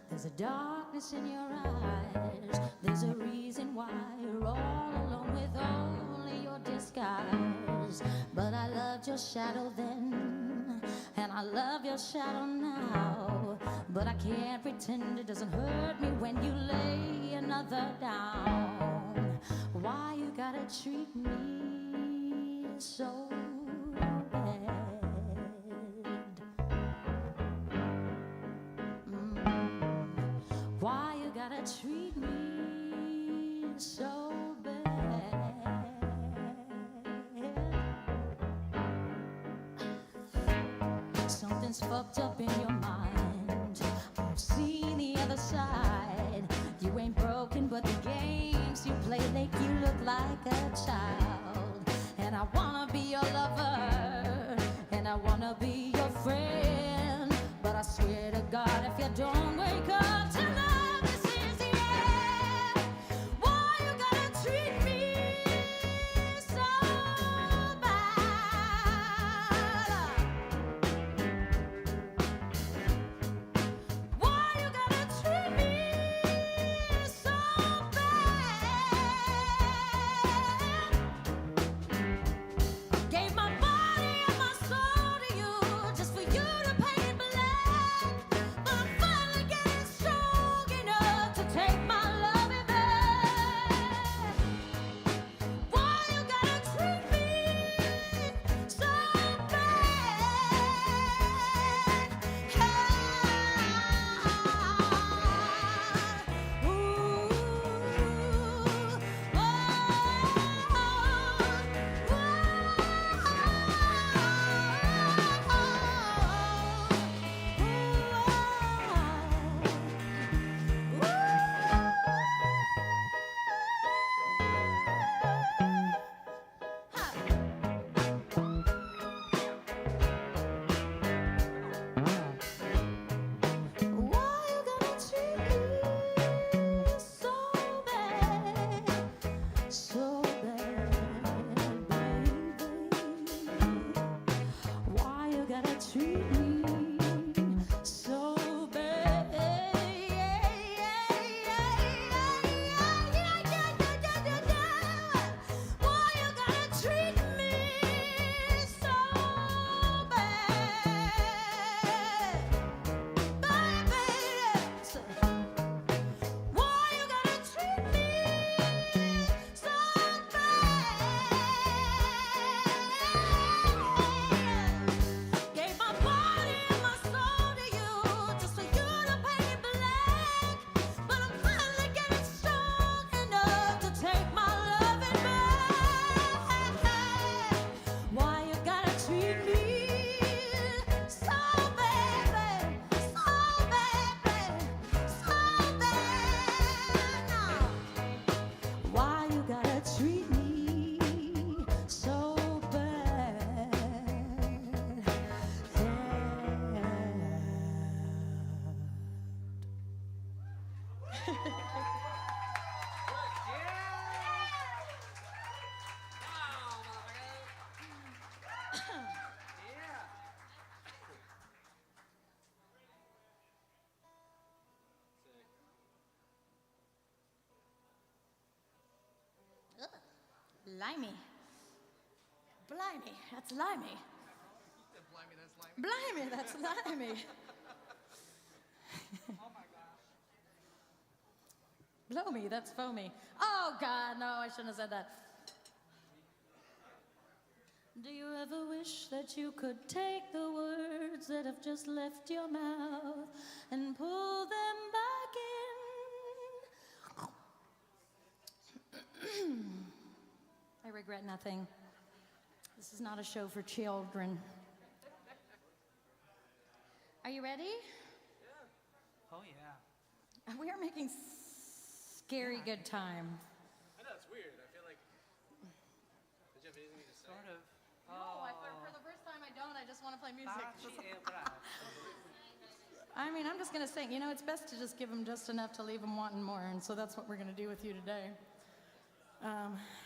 A: There's a darkness in your eyes. There's a reason why you're all alone with only your disguise. But I loved your shadow then, and I love your shadow now. But I can't pretend it doesn't hurt me when you lay another down. Why you gotta treat me so bad? Why you gotta treat me so bad? Something's fucked up in your mind. I've seen the other side. You ain't broken, but the games you play make you look like a child. And I wanna be your lover, and I wanna be your friend. But I swear to God, if you don't wake up tonight, this is the end. Why you gotta treat me so bad? Why you gotta treat me so bad? Gave my body and my soul to you just for you to paint it black. But I'm finally getting strong. treat me so bad. Why you gotta treat me so bad, baby? Why you gotta treat me so bad? Gave my body and my soul to you just for you to pay me back. But I'm finally getting strong enough to take my loving back. Why you gotta treat me so bad, babe? So bad, babe. So bad now. Why you gotta treat me so bad? Limey. Blimey, that's limey. Blimey, that's limey. Blow me, that's foamy. Oh God, no, I shouldn't have said that. Do you ever wish that you could take the words that have just left your mouth and pull them back in? I regret nothing. This is not a show for children. Are you ready?
E: Oh, yeah.
A: We are making scary good time.
G: I know, it's weird. I feel like. Did you have anything to say?
E: Sort of.
A: No, for the first time I don't. I just want to play music.
E: Baci e braccio.
A: I mean, I'm just going to sing. You know, it's best to just give them just enough to leave them wanting more. And so that's what we're going to do with you today.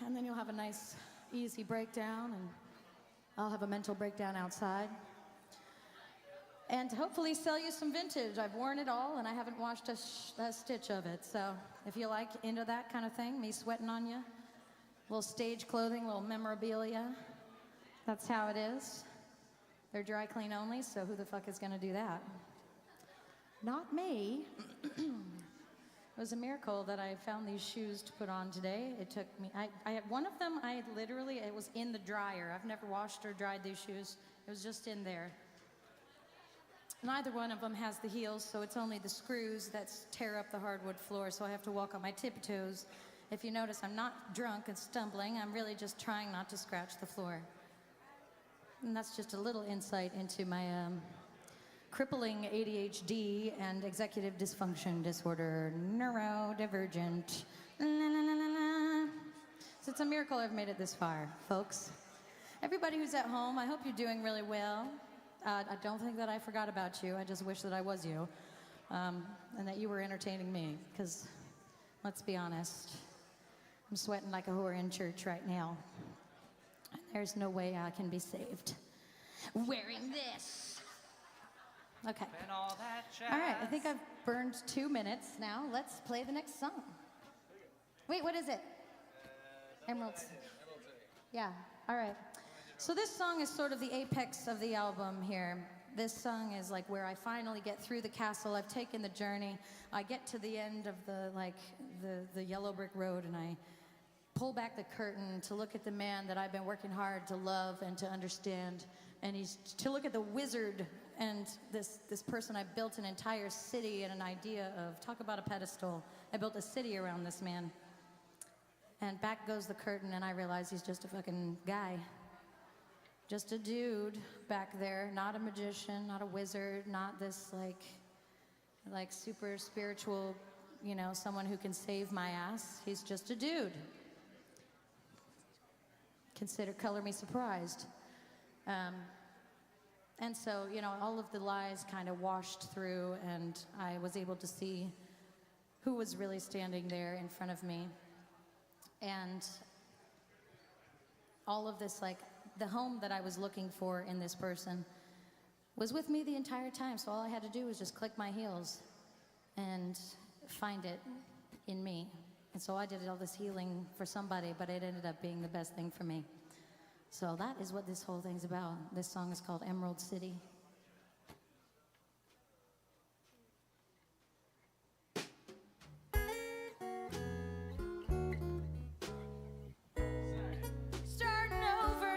A: And then you'll have a nice, easy breakdown. And I'll have a mental breakdown outside. And hopefully sell you some vintage. I've worn it all, and I haven't washed a stitch of it. So if you like into that kind of thing, me sweating on you, little stage clothing, little memorabilia, that's how it is. They're dry clean only, so who the fuck is gonna do that? Not me. It was a miracle that I found these shoes to put on today. It took me, I had one of them, it was in the dryer. I've never washed or dried these shoes. It was just in there. Neither one of them has the heels, so it's only the screws that tear up the hardwood floor, so I have to walk on my tippy toes. If you notice, I'm not drunk and stumbling. I'm really just trying not to scratch the floor. And that's just a little insight into my crippling ADHD and executive dysfunction disorder, neurodivergent. La, la, la, la, la. So it's a miracle I've made it this far, folks. Everybody who's at home, I hope you're doing really well. I don't think that I forgot about you. I just wish that I was you, and that you were entertaining me, because let's be honest, I'm sweating like a whore in church right now. There's no way I can be saved wearing this. Okay.
E: And all that jazz.
A: All right, I think I've burned 2 minutes now. Let's play the next song. Wait, what is it? Emeralds. Yeah, all right. So this song is sort of the apex of the album here. This song is like where I finally get through the castle. I've taken the journey. I get to the end of the yellow brick road, and I pull back the curtain to look at the man that I've been working hard to love and to understand. And to look at the wizard and this person. I built an entire city and an idea of, talk about a pedestal. I built a city around this man. And back goes the curtain, and I realize he's just a fucking guy. Just a dude back there, not a magician, not a wizard, not this like super spiritual, you know, someone who can save my ass. He's just a dude. Color me surprised. And so, you know, all of the lies kind of washed through, and I was able to see who was really standing there in front of me. And all of this, like, the home that I was looking for in this person was with me the entire time. So all I had to do was just click my heels and find it in me. And so I did all this healing for somebody, but it ended up being the best thing for me. So that is what this whole thing's about. This song is called Emerald City. Starting over.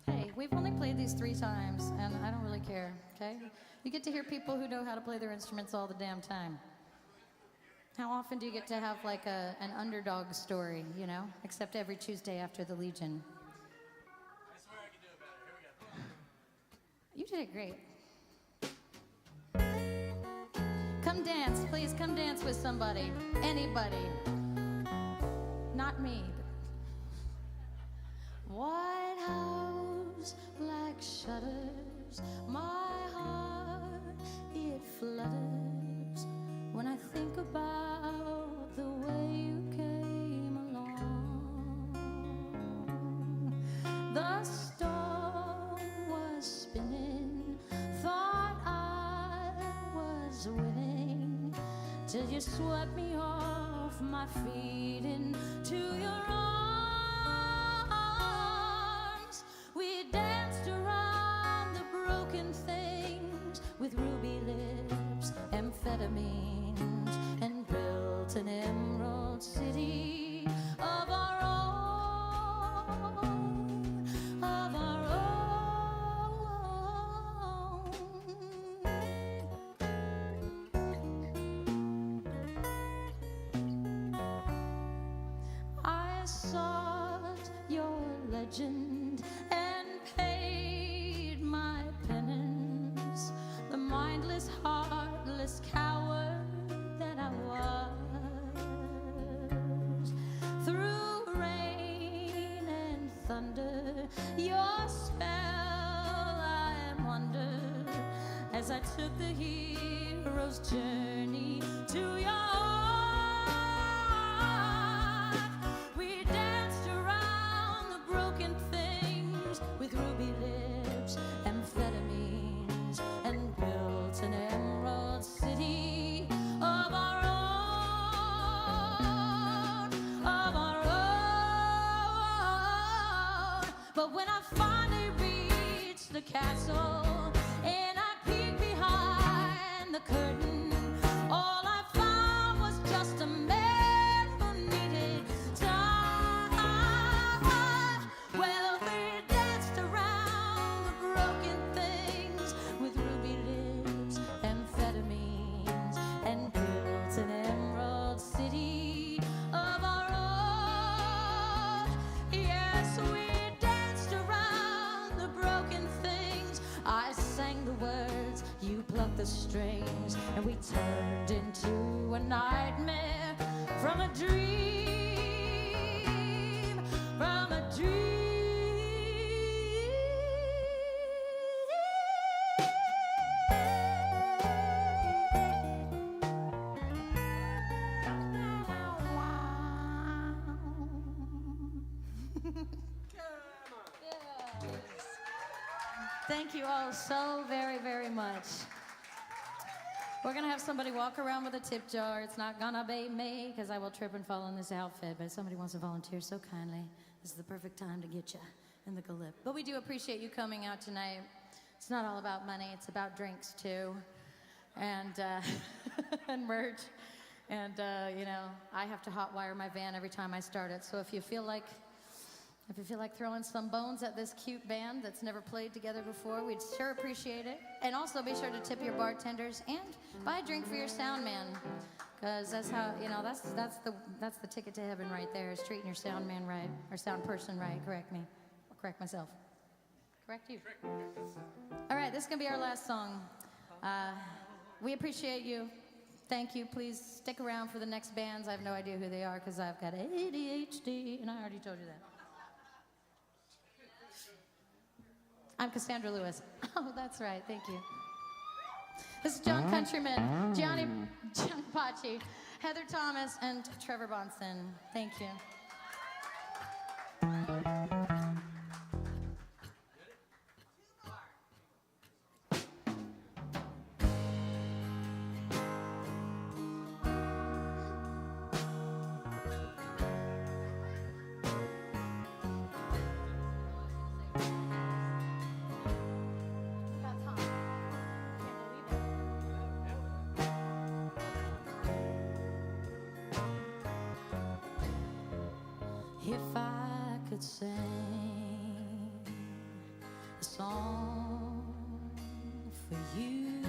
A: Hey, we've only played these 3 times, and I don't really care, okay? You get to hear people who know how to play their instruments all the damn time. How often do you get to have like an underdog story, you know? Except every Tuesday after the Legion.
G: I swear I can do it better. Here we go.
A: You did it great. Come dance, please come dance with somebody. Anybody. Not me. White house, black shutters, my heart, it flutters when I think about the way you came along. The storm was spinning, thought I was winning, till you swept me off my feet into your arms. We danced around the broken things with ruby lips, amphetamines, and built an emerald city of our own, of our own. I sought your legend and paid my penance, the mindless, heartless coward that I was. Through rain and thunder, your spell I am under, as I took the hero's journey to your heart. We danced around the broken things with ruby lips, amphetamines, and built an emerald city of our own, of our own. But when I finally reached the castle and I peeked behind the curtain, all I found was just a man who needed time. Well, we danced around the broken things with ruby lips, amphetamines, and built an emerald city of our own. Yes, we danced around the broken things. I sang the words, you plucked the strings, and we turned into a nightmare from a dream, from a dream. Thank you all so very, very much. We're going to have somebody walk around with a tip jar. It's not going to be me, because I will trip and fall in this outfit, but if somebody wants to volunteer so kindly, this is the perfect time to get you in the galip. But we do appreciate you coming out tonight. It's not all about money. It's about drinks, too, and, and merch. And, you know, I have to hotwire my van every time I start it, so if you feel like throwing some bones at this cute band that's never played together before, we'd sure appreciate it. And also be sure to tip your bartenders and buy a drink for your sound man, because that's how, you know, that's the ticket to heaven right there, is treating your sound man right, or sound person right. Correct me. I'll correct myself. Correct you. All right, this is gonna be our last song. We appreciate you. Thank you. Please stick around for the next bands. I have no idea who they are because I've got ADHD, and I already told you that. I'm Cassandra Lewis. Oh, that's right. Thank you. This is John Countryman, Johnny Pachi, Heather Thomas, and Trevor Bonson. Thank you. If I could sing a song for you,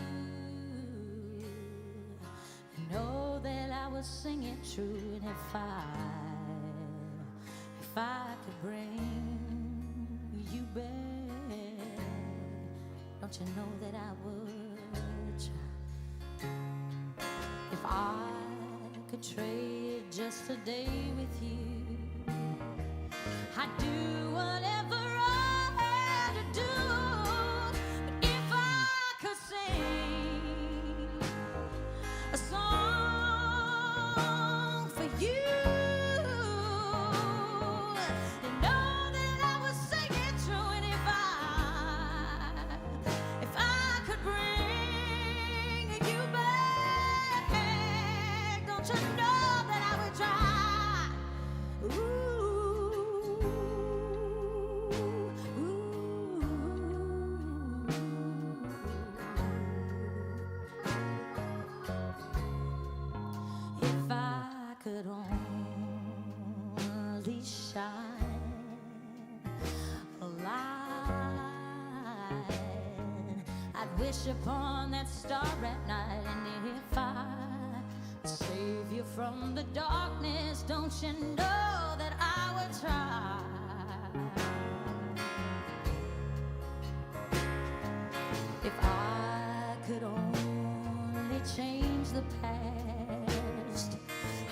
A: know that I would sing it true. And if I could bring you back, don't you know that I would try? If I could trade just a day with you, I'd do whatever I had to do. But if I could sing a song for you, you know that I would sing it true. And if I could bring you back, don't you know that I would try? If I could only shine a light, I'd wish upon that star at night. And if I save you from the darkness, don't you know that I would try? If I could only change the past,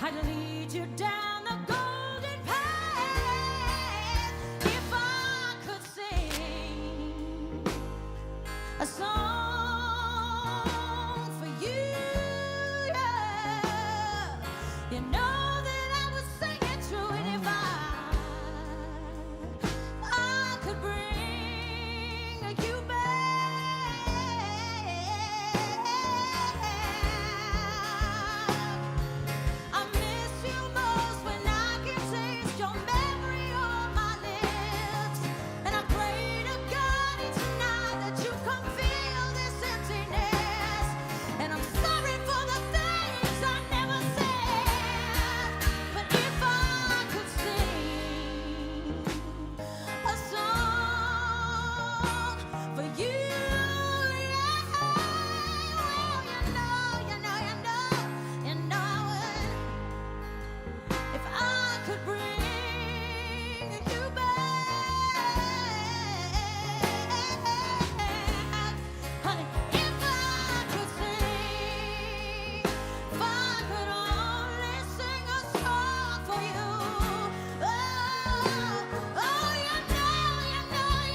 A: I'd lead you down the golden path. If I could sing a song for you, yeah, you know that I would sing it true. And if I could bring you back, I miss you most when I can taste your memory on my lips. And I pray to God each night that you come feel this emptiness. And I'm sorry for the things I never said. But if I could sing a song for you, yeah, well, you know I would. If I could bring you back, honey, if I could sing, if I could only sing a song for you, oh, you child, baby,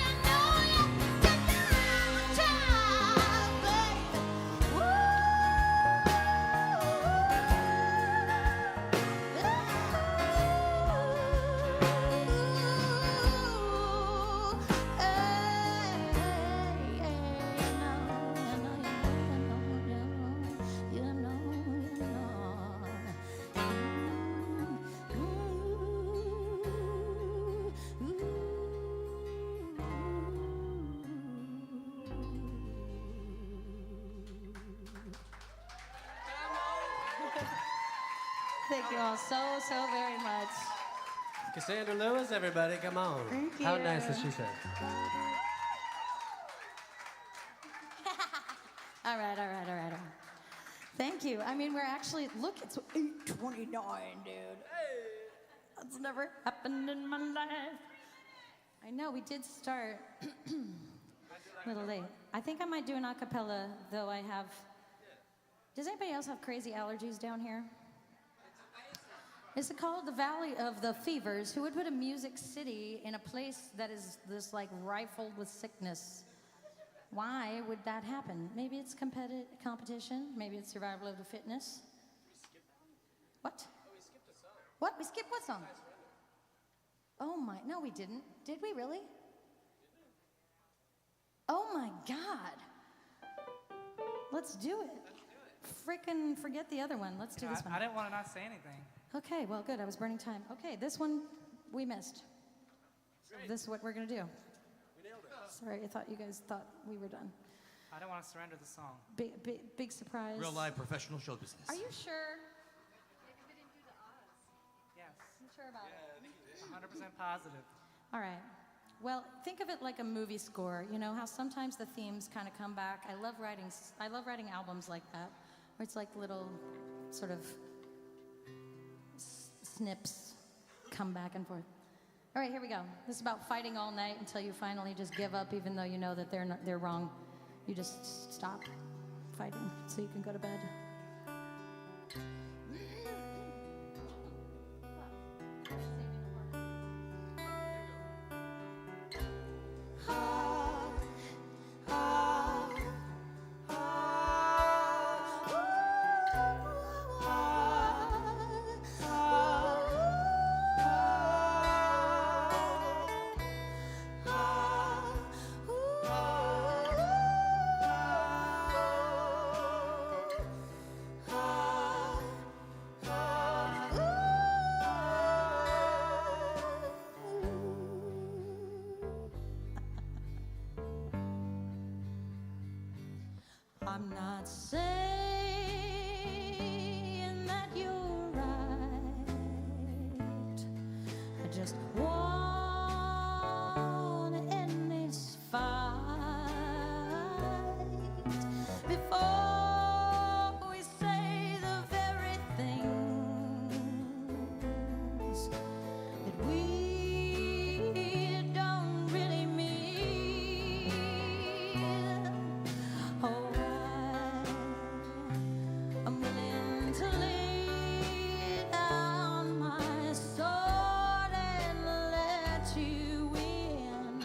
A: Thank you all so very much.
G: Cassandra Lewis, everybody, come on.
A: Thank
G: How
A: you.
G: nice is she said?
A: All right. Thank you. I mean, we're actually, look, it's 8:29, dude. That's never happened in my life. I know, we did start a little late. I think I might do an a cappella, though I have, does anybody else have crazy allergies down here? Is it called the Valley of the Fevers? Who would put a music city in a place that is this like rifled with sickness? Why would that happen? Maybe it's competition. Maybe it's survival of the fitness. What?
G: We skipped a song.
A: What? We skipped what song? Oh my, no we didn't. Did we really? Oh my God. Let's do it. Frickin' forget the other one. Let's do this one.
E: I didn't want to not say anything.
A: Okay, well, good. I was burning time. Okay, this one we missed. So this is what we're gonna do.
G: We nailed it.
A: Sorry, I thought you guys thought we were done.
E: I don't want to surrender the song.
A: Big surprise.
B: Real live professional show business.
A: Are you sure?
E: Yes.
A: sure about it.
E: 100% positive.
A: All right. Well, think of it like a movie score. You know how sometimes the themes kind of come back. I love writing albums like that, where it's like little sort of snips come back and forth. All right, here we go. This is about fighting all night until you finally just give up, even though you know that they're wrong. You just stop fighting so you can go to bed. I'm not saying that you're right. I just want to end this fight before we say the very things that we don't really mean. Oh, I'm willing to lay down my sword and let you in.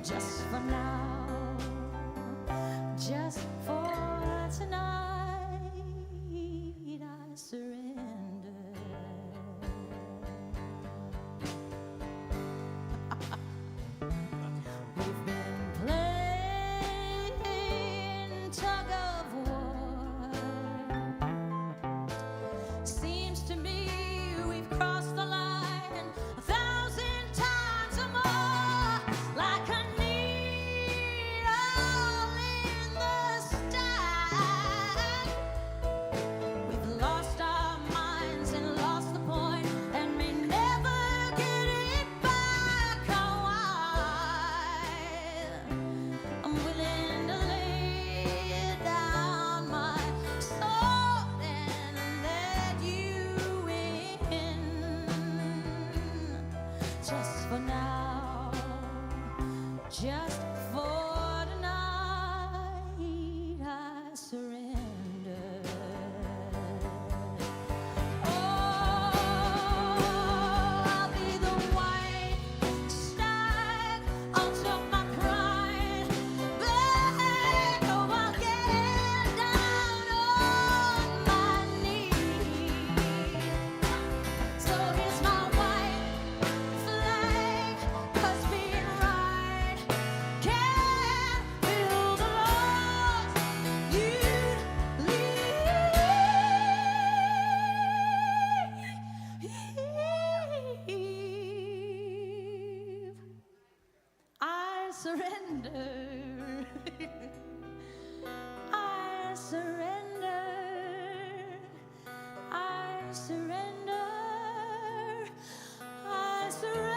A: Just for now, just for tonight, I surrender. We've been playing tug of war. Seems to me we've crossed the line 1,000 times or more, like a needle in the stack. We've lost our minds and lost the point, and may never get it back. Oh, I'm willing to lay down my sword and let you in. Just for now, just for tonight, I surrender. I'll be the white stag until my pride back. Oh, I'll get down on my knees. So here's my white flag, 'cause being right can build the laws you'd leave. I surrender. I surrender. I surrender. I surrender.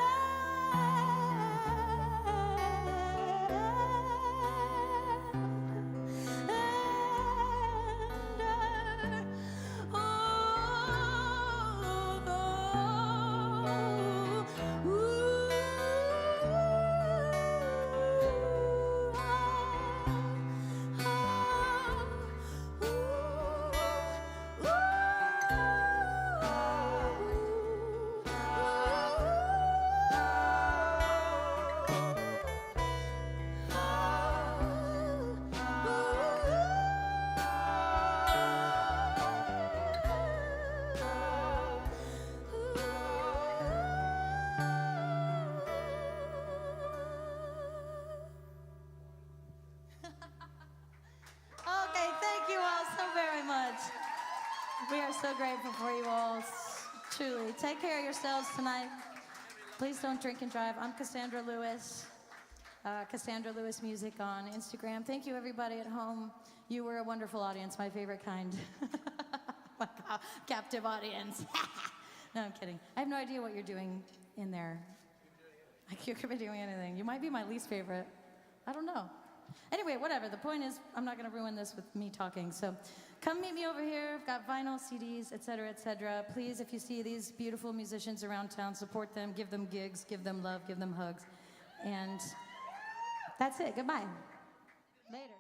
A: Okay, thank you all so very much. We are so grateful for you all. Truly. Take care of yourselves tonight. Please don't drink and drive. I'm Cassandra Lewis. Cassandra Lewis Music on Instagram. Thank you, everybody at home. You were a wonderful audience, my favorite kind. my captive audience. No, I'm kidding. I have no idea what you're doing in there. You could be doing anything. You might be my least favorite. I don't know. Anyway, whatever. The point is, I'm not going to ruin this with me talking. So come meet me over here. I've got vinyl, CDs, et cetera, et cetera. Please, if you see these beautiful musicians around town, support them, give them gigs, give them love, give them hugs. And that's it. Goodbye. Later.